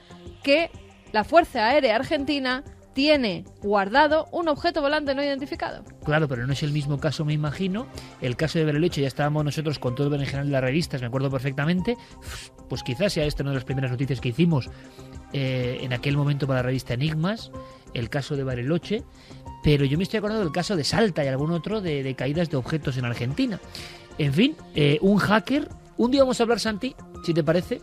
que la Fuerza Aérea Argentina tiene guardado un objeto volante no identificado. Claro, pero no es el mismo caso, me imagino. El caso de Bariloche, ya estábamos nosotros con todo el berenjenal de las revistas, me acuerdo perfectamente. Pues quizás sea esta una de las primeras noticias que hicimos en aquel momento para la revista Enigmas, el caso de Bariloche. Pero yo me estoy acordando del caso de Salta y algún otro de caídas de objetos en Argentina. En fin, un hacker. Un día vamos a hablar, Santi, si te parece,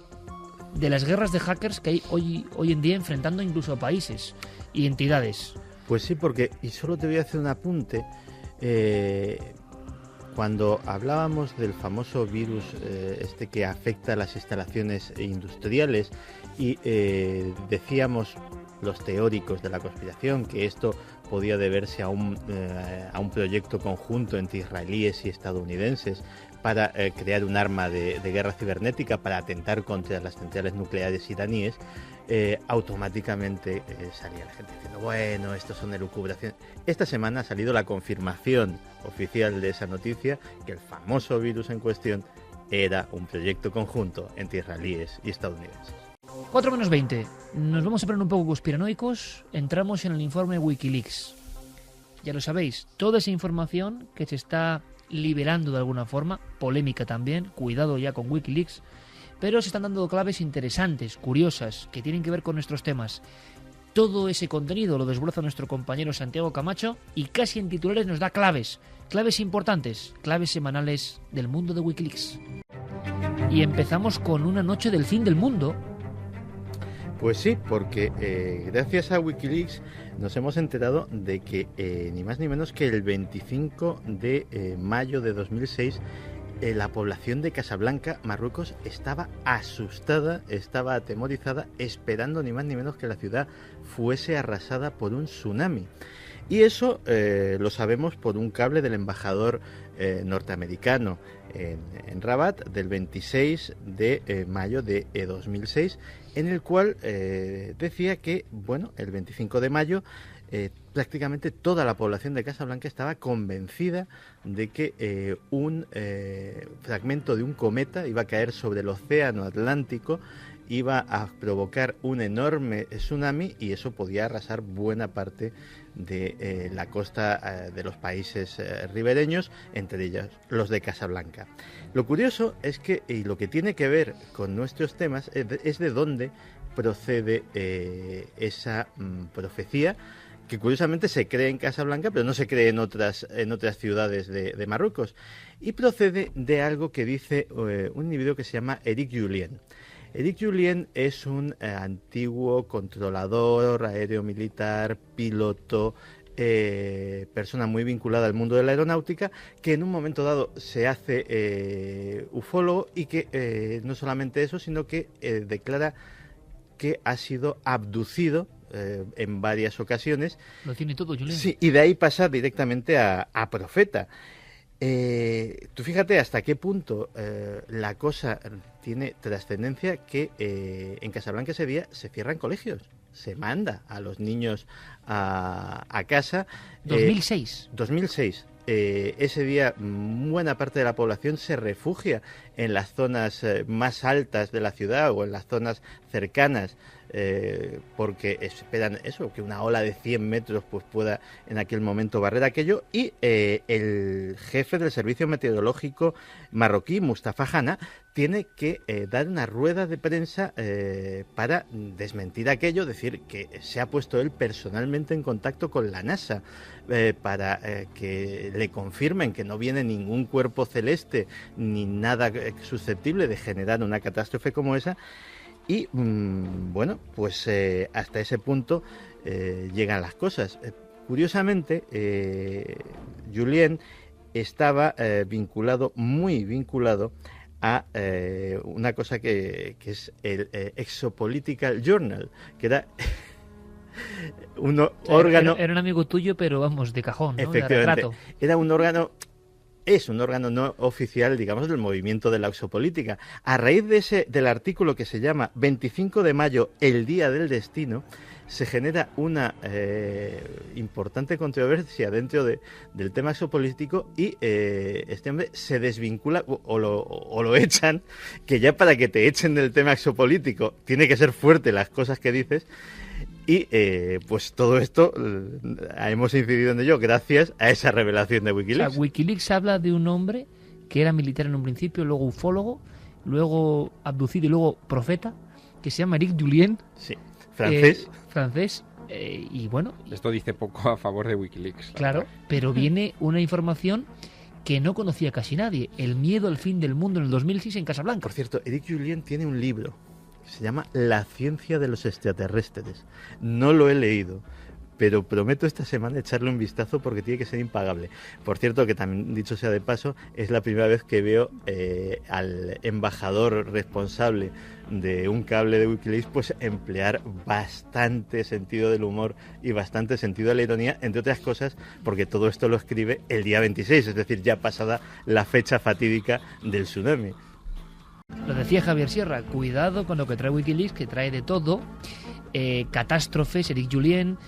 de las guerras de hackers que hay hoy en día enfrentando incluso a países y entidades. Pues sí, porque, y solo te voy a hacer un apunte, cuando hablábamos del famoso virus que afecta a las instalaciones industriales y decíamos los teóricos de la conspiración que esto podía deberse a un proyecto conjunto entre israelíes y estadounidenses para crear un arma de guerra cibernética para atentar contra las centrales nucleares iraníes, automáticamente salía la gente diciendo, bueno, estos son elucubraciones. Esta semana ha salido la confirmación oficial de esa noticia, que el famoso virus en cuestión era un proyecto conjunto entre israelíes y estadounidenses. 4:20. Nos vamos a poner un poco conspiranoicos. Entramos en el informe Wikileaks. Ya lo sabéis, toda esa información que se está liberando de alguna forma, polémica también, cuidado ya con Wikileaks, pero se están dando claves interesantes, curiosas, que tienen que ver con nuestros temas. Todo ese contenido lo desbroza nuestro compañero Santiago Camacho y casi en titulares nos da claves importantes, claves semanales del mundo de Wikileaks. Y empezamos con una noche del fin del mundo. Pues sí, porque gracias a Wikileaks nos hemos enterado de que ni más ni menos que el 25 de mayo de 2006 la población de Casablanca, Marruecos, estaba asustada, estaba atemorizada, esperando ni más ni menos que la ciudad fuese arrasada por un tsunami. Y eso lo sabemos por un cable del embajador norteamericano en Rabat del 26 de mayo de 2006, en el cual decía que, bueno, el 25 de mayo prácticamente toda la población de Casablanca estaba convencida de que un fragmento de un cometa iba a caer sobre el océano Atlántico, iba a provocar un enorme tsunami y eso podía arrasar buena parte de la costa de los países ribereños, entre ellos los de Casablanca. Lo curioso es que, y lo que tiene que ver con nuestros temas, es de dónde procede esa profecía, que curiosamente se cree en Casablanca, pero no se cree en otras ciudades de Marruecos, y procede de algo que dice un individuo que se llama Eric Julien. Eric Julien es un antiguo controlador aéreo militar, piloto, persona muy vinculada al mundo de la aeronáutica, que en un momento dado se hace ufólogo y que no solamente eso, sino que declara que ha sido abducido en varias ocasiones. Lo tiene todo, Julien. Sí, y de ahí pasa directamente a profeta. Tú fíjate hasta qué punto la cosa tiene trascendencia, que en Casablanca ese día se cierran colegios, se manda a los niños a casa. 2006. 2006. Ese día buena parte de la población se refugia en las zonas más altas de la ciudad o en las zonas cercanas, porque esperan eso, que una ola de 100 metros pues pueda en aquel momento barrer aquello, y el jefe del servicio meteorológico marroquí, Mustafa Hanna, tiene que dar una rueda de prensa para desmentir aquello, decir que se ha puesto él personalmente en contacto con la NASA para que le confirmen que no viene ningún cuerpo celeste ni nada susceptible de generar una catástrofe como esa. Y bueno, pues hasta ese punto llegan las cosas. Curiosamente, Julien estaba muy vinculado a una cosa que es el Exopolitical Journal, que era un órgano... Era un amigo tuyo, pero vamos, de cajón, ¿no? Efectivamente. De retrato. Era un órgano... Es un órgano no oficial, digamos, del movimiento de la exopolítica. A raíz del artículo que se llama 25 de mayo, el día del destino, se genera una importante controversia dentro del tema exopolítico y este hombre se desvincula o lo echan, que ya para que te echen del tema exopolítico tiene que ser fuerte las cosas que dices. Y pues todo esto hemos incidido en ello gracias a esa revelación de Wikileaks. O sea, Wikileaks habla de un hombre que era militar en un principio, luego ufólogo, luego abducido y luego profeta, que se llama Eric Julien. Sí, francés. Y bueno... Esto dice poco a favor de Wikileaks. Claro, pero viene una información que no conocía casi nadie. El miedo al fin del mundo en el 2006 en Casablanca. Por cierto, Eric Julien tiene un libro. Se llama La ciencia de los extraterrestres. No lo he leído, pero prometo esta semana echarle un vistazo porque tiene que ser impagable. Por cierto, que también, dicho sea de paso, es la primera vez que veo al embajador responsable de un cable de Wikileaks pues emplear bastante sentido del humor y bastante sentido de la ironía, entre otras cosas porque todo esto lo escribe el día 26, es decir, ya pasada la fecha fatídica del tsunami. Lo decía Javier Sierra, cuidado con lo que trae Wikileaks, que trae de todo, catástrofes, Eric Julien,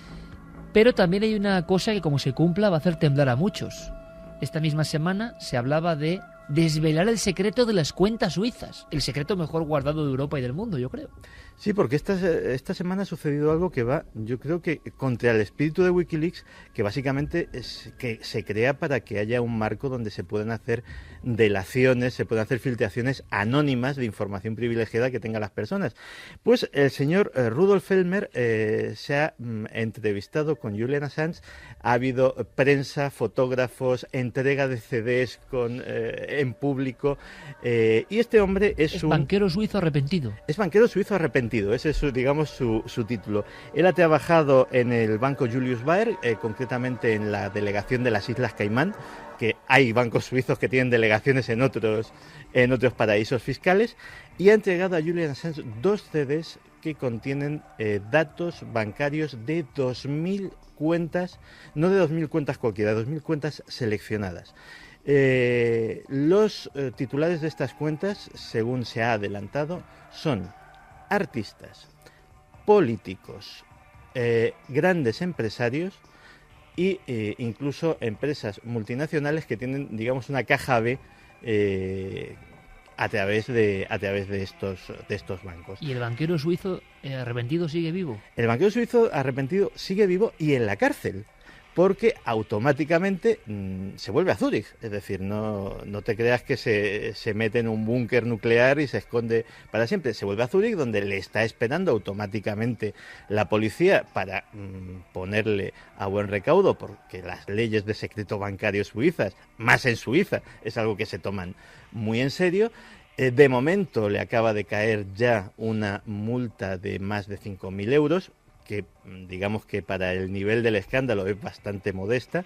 pero también hay una cosa que como se cumpla va a hacer temblar a muchos. Esta misma semana se hablaba de desvelar el secreto de las cuentas suizas, el secreto mejor guardado de Europa y del mundo, yo creo. Sí, porque esta semana ha sucedido algo que va, yo creo que contra el espíritu de Wikileaks, que básicamente es que se crea para que haya un marco donde se puedan hacer delaciones, se pueden hacer filtraciones anónimas de información privilegiada que tengan las personas. Pues el señor Rudolf Fellmer se ha entrevistado con Julian Assange, ha habido prensa, fotógrafos, entrega de CDs con en público. Y este hombre es un banquero suizo arrepentido. Es banquero suizo arrepentido, ese es su título. Él ha trabajado en el banco Julius Baer, concretamente en la delegación de las Islas Caimán, que hay bancos suizos que tienen delegaciones en otros paraísos fiscales, y ha entregado a Julian Assange 2 CDs que contienen datos bancarios de 2.000 cuentas, no de 2.000 cuentas cualquiera, 2.000 cuentas seleccionadas. Los titulares de estas cuentas, según se ha adelantado, son artistas, políticos, grandes empresarios y incluso empresas multinacionales que tienen, digamos, una caja B a través de estos bancos. ¿Y el banquero suizo arrepentido sigue vivo? El banquero suizo arrepentido sigue vivo y en la cárcel, porque automáticamente se vuelve a Zúrich. Es decir, no te creas que se mete en un búnker nuclear y se esconde para siempre. Se vuelve a Zúrich, donde le está esperando automáticamente la policía para ponerle a buen recaudo, porque las leyes de secreto bancario suizas, más en Suiza, es algo que se toman muy en serio. De momento le acaba de caer ya una multa de más de 5.000 euros, que digamos que para el nivel del escándalo es bastante modesta,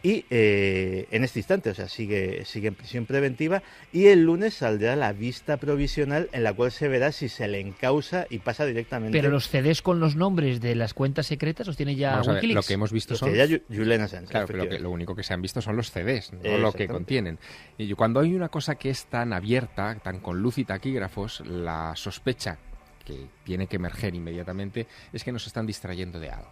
y en este instante, o sea, sigue en prisión preventiva, y el lunes saldrá la vista provisional en la cual se verá si se le encausa y pasa directamente. Pero los CDs con los nombres de las cuentas secretas los tiene ya Wikileaks. Lo que hemos visto son Julian Assange. Claro, pero lo único que se han visto son los CDs, no lo que contienen. Y cuando hay una cosa que es tan abierta, tan con luz y taquígrafos, la sospecha que tiene que emerger inmediatamente es que nos están distrayendo de algo.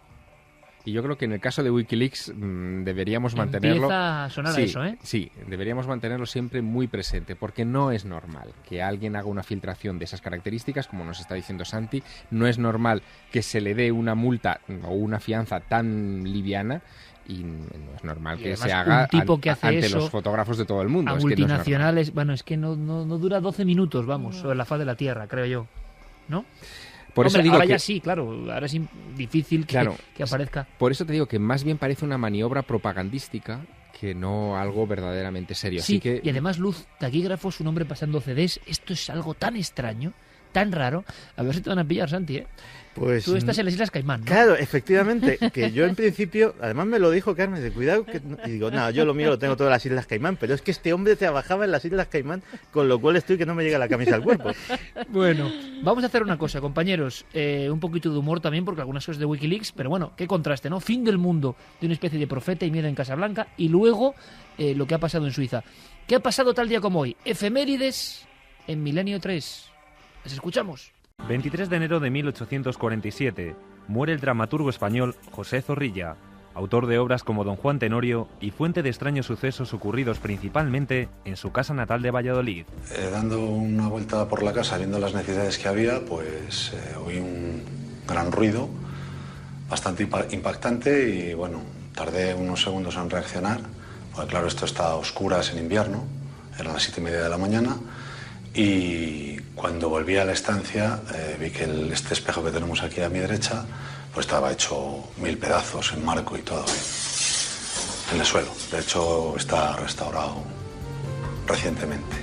Y yo creo que en el caso de Wikileaks deberíamos mantenerlo... Empieza a sonar a eso, ¿eh? Sí, deberíamos mantenerlo siempre muy presente, porque no es normal que alguien haga una filtración de esas características, como nos está diciendo Santi. No es normal que se le dé una multa o una fianza tan liviana, y no es normal que se haga ante los fotógrafos de todo el mundo. A multinacionales, es que no dura 12 minutos, sobre la faz de la Tierra, creo yo, ¿no? Por eso digo ahora que, ya sí, claro, ahora es difícil que aparezca. Por eso te digo que más bien parece una maniobra propagandística que no algo verdaderamente serio. Sí, Así que... y además luz, taquígrafos, un hombre pasando CDs, esto es algo tan extraño, tan raro. A ver si te van a pillar, Santi, ¿eh? Pues, tú estás en las Islas Caimán, ¿no? Claro, efectivamente, que yo en principio, además me lo dijo Carmen, de cuidado, y digo, no, yo lo mío lo tengo todo en las Islas Caimán, pero es que este hombre trabajaba en las Islas Caimán, con lo cual estoy que no me llega la camisa al cuerpo. Bueno, vamos a hacer una cosa, compañeros, un poquito de humor también, porque algunas cosas de Wikileaks, pero bueno, qué contraste, ¿no? Fin del mundo de una especie de profeta y miedo en Casablanca, y luego lo que ha pasado en Suiza. ¿Qué ha pasado tal día como hoy? Efemérides en Milenio 3. ¿Les escuchamos? 23 de enero de 1847, muere el dramaturgo español José Zorrilla, autor de obras como Don Juan Tenorio y fuente de extraños sucesos ocurridos principalmente en su casa natal de Valladolid. Dando una vuelta por la casa, viendo las necesidades que había, pues oí un gran ruido, bastante impactante, y bueno, tardé unos segundos en reaccionar, porque claro, esto está a oscuras en invierno, eran las 7:30 de la mañana, y cuando volví a la estancia vi que este espejo que tenemos aquí a mi derecha pues estaba hecho 1000 pedazos en marco y todo en el suelo. De hecho está restaurado recientemente.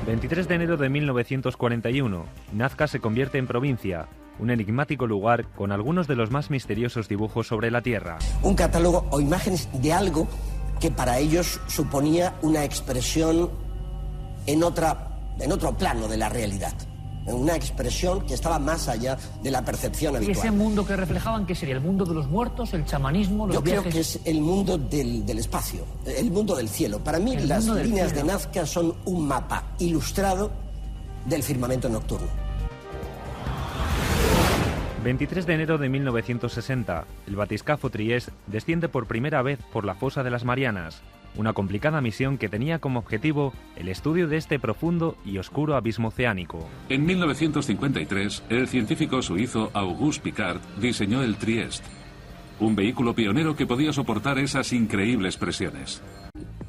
23 de enero de 1941, Nazca se convierte en provincia, un enigmático lugar con algunos de los más misteriosos dibujos sobre la Tierra. Un catálogo o imágenes de algo que para ellos suponía una expresión en otro plano de la realidad, una expresión que estaba más allá de la percepción habitual. ¿Y ese mundo que reflejaban qué sería? ¿El mundo de los muertos, el chamanismo, los viajes? Yo creo que es el mundo del espacio, el mundo del cielo. Para mí las líneas de Nazca son un mapa ilustrado del firmamento nocturno. 23 de enero de 1960, el batiscafo Trieste desciende por primera vez por la fosa de las Marianas, una complicada misión que tenía como objetivo el estudio de este profundo y oscuro abismo oceánico. En 1953, el científico suizo Auguste Piccard diseñó el Trieste, un vehículo pionero que podía soportar esas increíbles presiones.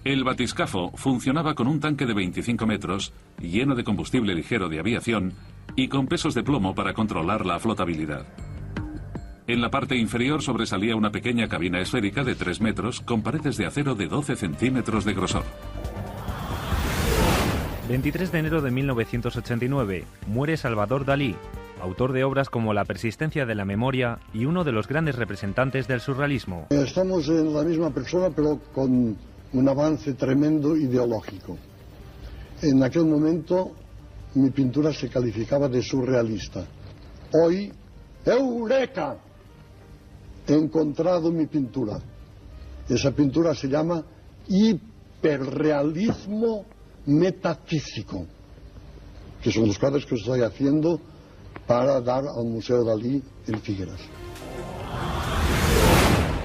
El batiscafo funcionaba con un tanque de 25 metros, lleno de combustible ligero de aviación y con pesos de plomo para controlar la flotabilidad. En la parte inferior sobresalía una pequeña cabina esférica de 3 metros con paredes de acero de 12 centímetros de grosor. 23 de enero de 1989, muere Salvador Dalí, autor de obras como La persistencia de la memoria y uno de los grandes representantes del surrealismo. Estamos en la misma persona, pero con un avance tremendo ideológico. En aquel momento mi pintura se calificaba de surrealista. Hoy, ¡eureka!, he encontrado mi pintura. Esa pintura se llama hiperrealismo metafísico, que son los cuadros que estoy haciendo para dar al Museo Dalí en Figueras.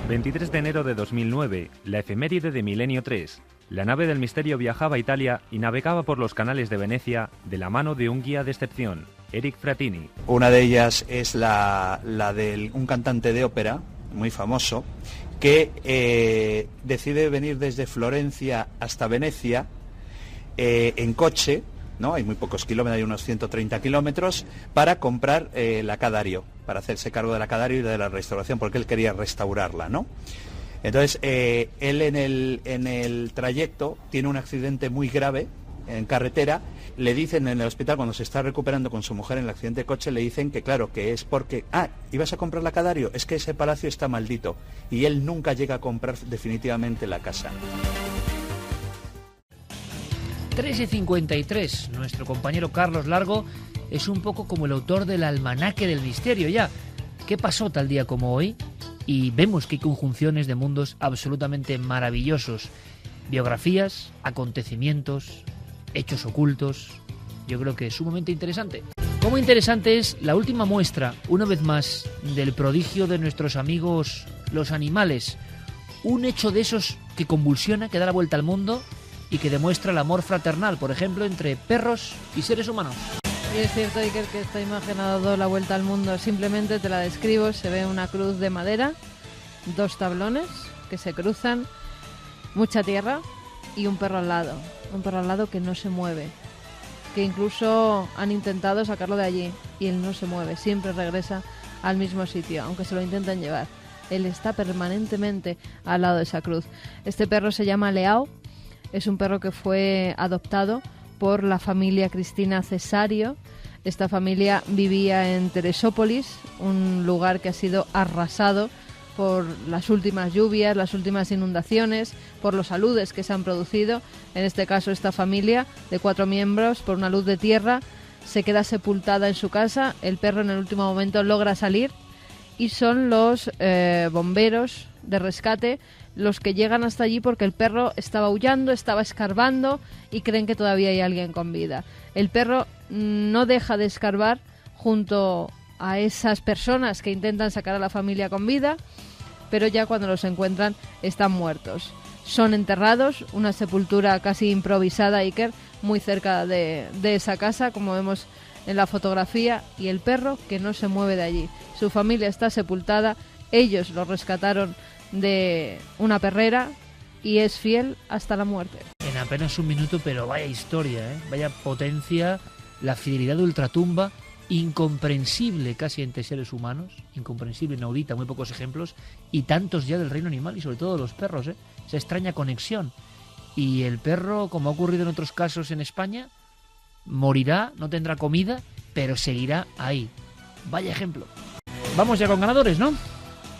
23 de enero de 2009, la efeméride de Milenio 3. La nave del misterio viajaba a Italia y navegaba por los canales de Venecia de la mano de un guía de excepción, Eric Fratini. Una de ellas es la de un cantante de ópera muy famoso que decide venir desde Florencia hasta Venecia en coche, ¿no? Hay muy pocos kilómetros, hay unos 130 kilómetros, para comprar la Cadario, para hacerse cargo de la Cadario y de la restauración, porque él quería restaurarla, ¿no? Entonces, él en el trayecto tiene un accidente muy grave en carretera. Le dicen en el hospital, cuando se está recuperando con su mujer en el accidente de coche, le dicen que claro, que es porque, ¿ibas a comprar la Cadario? Es que ese palacio está maldito. Y él nunca llega a comprar definitivamente la casa. 13:53. Nuestro compañero Carlos Largo es un poco como el autor del Almanaque del Misterio ya. ¿Qué pasó tal día como hoy? Y vemos que hay conjunciones de mundos absolutamente maravillosos. Biografías, acontecimientos, hechos ocultos. Yo creo que es sumamente interesante. Como interesante es la última muestra, una vez más, del prodigio de nuestros amigos los animales. Un hecho de esos que convulsiona, que da la vuelta al mundo y que demuestra el amor fraternal, por ejemplo, entre perros y seres humanos. Y es cierto, Iker, que esta imagen ha dado la vuelta al mundo. Simplemente te la describo. Se ve una cruz de madera, 2 tablones que se cruzan, mucha tierra y un perro al lado. Un perro al lado que no se mueve, que incluso han intentado sacarlo de allí y él no se mueve, siempre regresa al mismo sitio, aunque se lo intenten llevar. Él está permanentemente al lado de esa cruz. Este perro se llama Leao, es un perro que fue adoptado por la familia Cristina Cesario. Esta familia vivía en Teresópolis, un lugar que ha sido arrasado por las últimas lluvias, las últimas inundaciones, por los aludes que se han producido. En este caso, esta familia de 4 miembros, por una luz de tierra, se queda sepultada en su casa. El perro en el último momento logra salir y son los bomberos de rescate los que llegan hasta allí porque el perro estaba aullando, estaba escarbando y creen que todavía hay alguien con vida. El perro no deja de escarbar junto a esas personas que intentan sacar a la familia con vida, pero ya cuando los encuentran están muertos. Son enterrados, una sepultura casi improvisada, Iker, muy cerca de esa casa, como vemos en la fotografía, y el perro que no se mueve de allí. Su familia está sepultada, ellos lo rescataron de una perrera y es fiel hasta la muerte. En apenas un minuto, pero vaya historia, ¿eh? Vaya potencia, la fidelidad de ultratumba, incomprensible casi entre seres humanos, incomprensible, inaudita, muy pocos ejemplos, y tantos ya del reino animal y sobre todo los perros, esa extraña conexión. Y el perro, como ha ocurrido en otros casos en España, morirá, no tendrá comida, pero seguirá ahí. Vaya ejemplo. Vamos ya con ganadores, ¿no?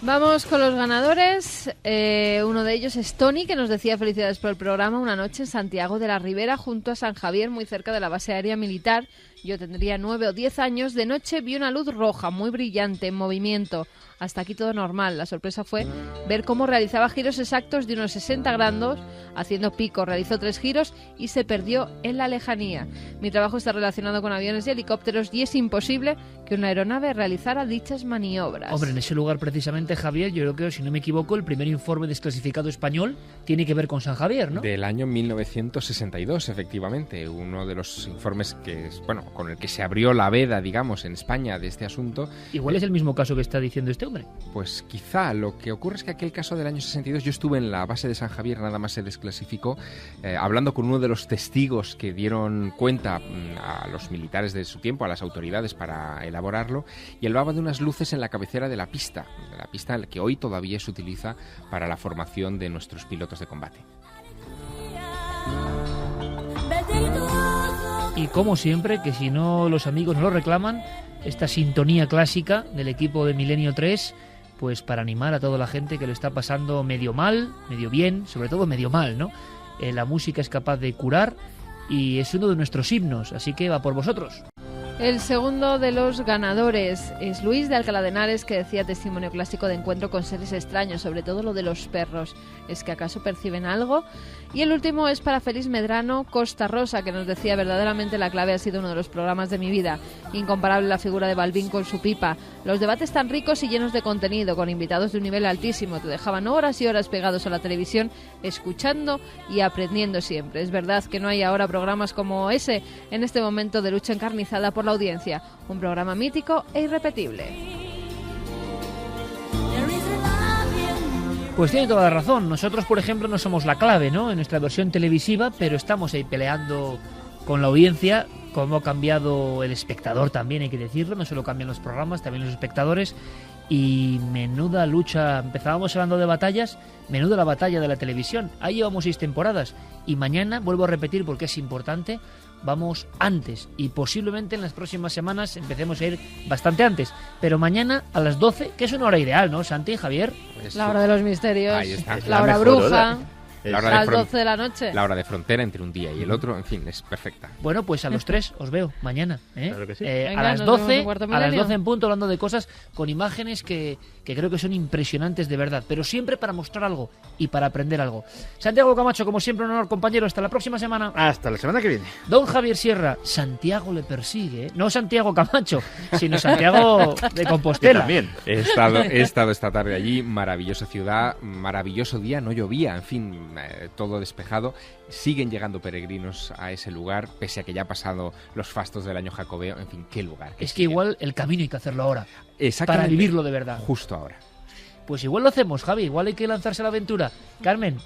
Vamos con los ganadores. Uno de ellos es Tony, que nos decía felicidades por el programa. Una noche en Santiago de la Ribera, junto a San Javier, muy cerca de la base aérea militar. Yo tendría 9 o 10 años. De noche vi una luz roja, muy brillante, en movimiento. Hasta aquí todo normal. La sorpresa fue ver cómo realizaba giros exactos de unos 60 grados, haciendo pico. Realizó 3 giros y se perdió en la lejanía. Mi trabajo está relacionado con aviones y helicópteros y es imposible que una aeronave realizara dichas maniobras. Hombre, en ese lugar precisamente importante, Javier, yo creo que, si no me equivoco, el primer informe desclasificado español tiene que ver con San Javier, ¿no? Del año 1962, efectivamente. Uno de los informes que es, bueno, con el que se abrió la veda, digamos, en España de este asunto. Igual es el mismo caso que está diciendo este hombre. Pues quizá. Lo que ocurre es que aquel caso del año 62, yo estuve en la base de San Javier, nada más se desclasificó, hablando con uno de los testigos que dieron cuenta a los militares de su tiempo, a las autoridades, para elaborarlo, y hablaba de unas luces en la cabecera de la pista que hoy todavía se utiliza para la formación de nuestros pilotos de combate. Y como siempre, que si no los amigos no lo reclaman, esta sintonía clásica del equipo de Milenio 3, pues para animar a toda la gente que lo está pasando medio mal, medio bien, sobre todo medio mal, ¿no? La música es capaz de curar y es uno de nuestros himnos, así que va por vosotros. El segundo de los ganadores es Luis de Alcalá de Henares, que decía testimonio clásico de encuentro con seres extraños, sobre todo lo de los perros. ¿Es que acaso perciben algo? Y el último es para Félix Medrano Costa Rosa, que nos decía: verdaderamente La Clave ha sido uno de los programas de mi vida. Incomparable la figura de Balbín con su pipa. Los debates tan ricos y llenos de contenido, con invitados de un nivel altísimo. Te dejaban horas y horas pegados a la televisión, escuchando y aprendiendo siempre. Es verdad que no hay ahora programas como ese en este momento de lucha encarnizada por la audiencia. Un programa mítico e irrepetible. Pues tiene toda la razón. Nosotros, por ejemplo, no somos La Clave, ¿no?, en nuestra versión televisiva, pero estamos ahí peleando con la audiencia. Cómo ha cambiado el espectador también, hay que decirlo. No solo cambian los programas, también los espectadores. Y menuda lucha. Empezábamos hablando de batallas, menuda la batalla de la televisión. Ahí llevamos 6 temporadas. Y mañana, vuelvo a repetir porque es importante, vamos antes. Y posiblemente en las próximas semanas empecemos a ir bastante antes. Pero mañana a las 12, que es una hora ideal, ¿no, Santi, Javier? La hora de los misterios. Ahí está. La hora bruja. La hora a las 12 de la noche. La hora de frontera entre un día y el otro, en fin, es perfecta. Bueno, pues a los 3 os veo mañana, ¿eh? Claro que sí. Venga, a las 12 en punto, hablando de cosas con imágenes que creo que son impresionantes de verdad, pero siempre para mostrar algo y para aprender algo. Santiago Camacho, como siempre, un honor, compañero. Hasta la próxima semana. Hasta la semana que viene. Don Javier Sierra, Santiago le persigue, ¿eh? No Santiago Camacho, sino Santiago de Compostela. También. He estado esta tarde allí, maravillosa ciudad, maravilloso día, no llovía, en fin, todo despejado. Siguen llegando peregrinos a ese lugar, pese a que ya ha pasado los fastos del año jacobeo. En fin, qué lugar. Es que igual el camino hay que hacerlo ahora, exactamente, para vivirlo de verdad. Justo ahora. Pues igual lo hacemos, Javi, igual hay que lanzarse a la aventura. Carmen,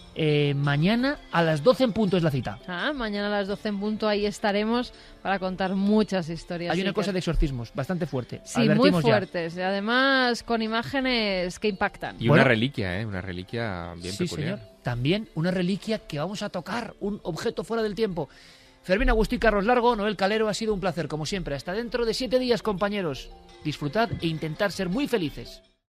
mañana a las 12 en punto es la cita. Mañana a las 12 en punto ahí estaremos para contar muchas historias. Hay una cosa de exorcismos bastante fuerte. Sí, muy fuertes. Y además con imágenes que impactan. Y una reliquia, una reliquia bien peculiar. Señor. También una reliquia que vamos a tocar, un objeto fuera del tiempo. Fermín Agustí, Carlos Largo, Noel Calero, ha sido un placer, como siempre. Hasta dentro de 7 días, compañeros. Disfrutad e intentad ser muy felices.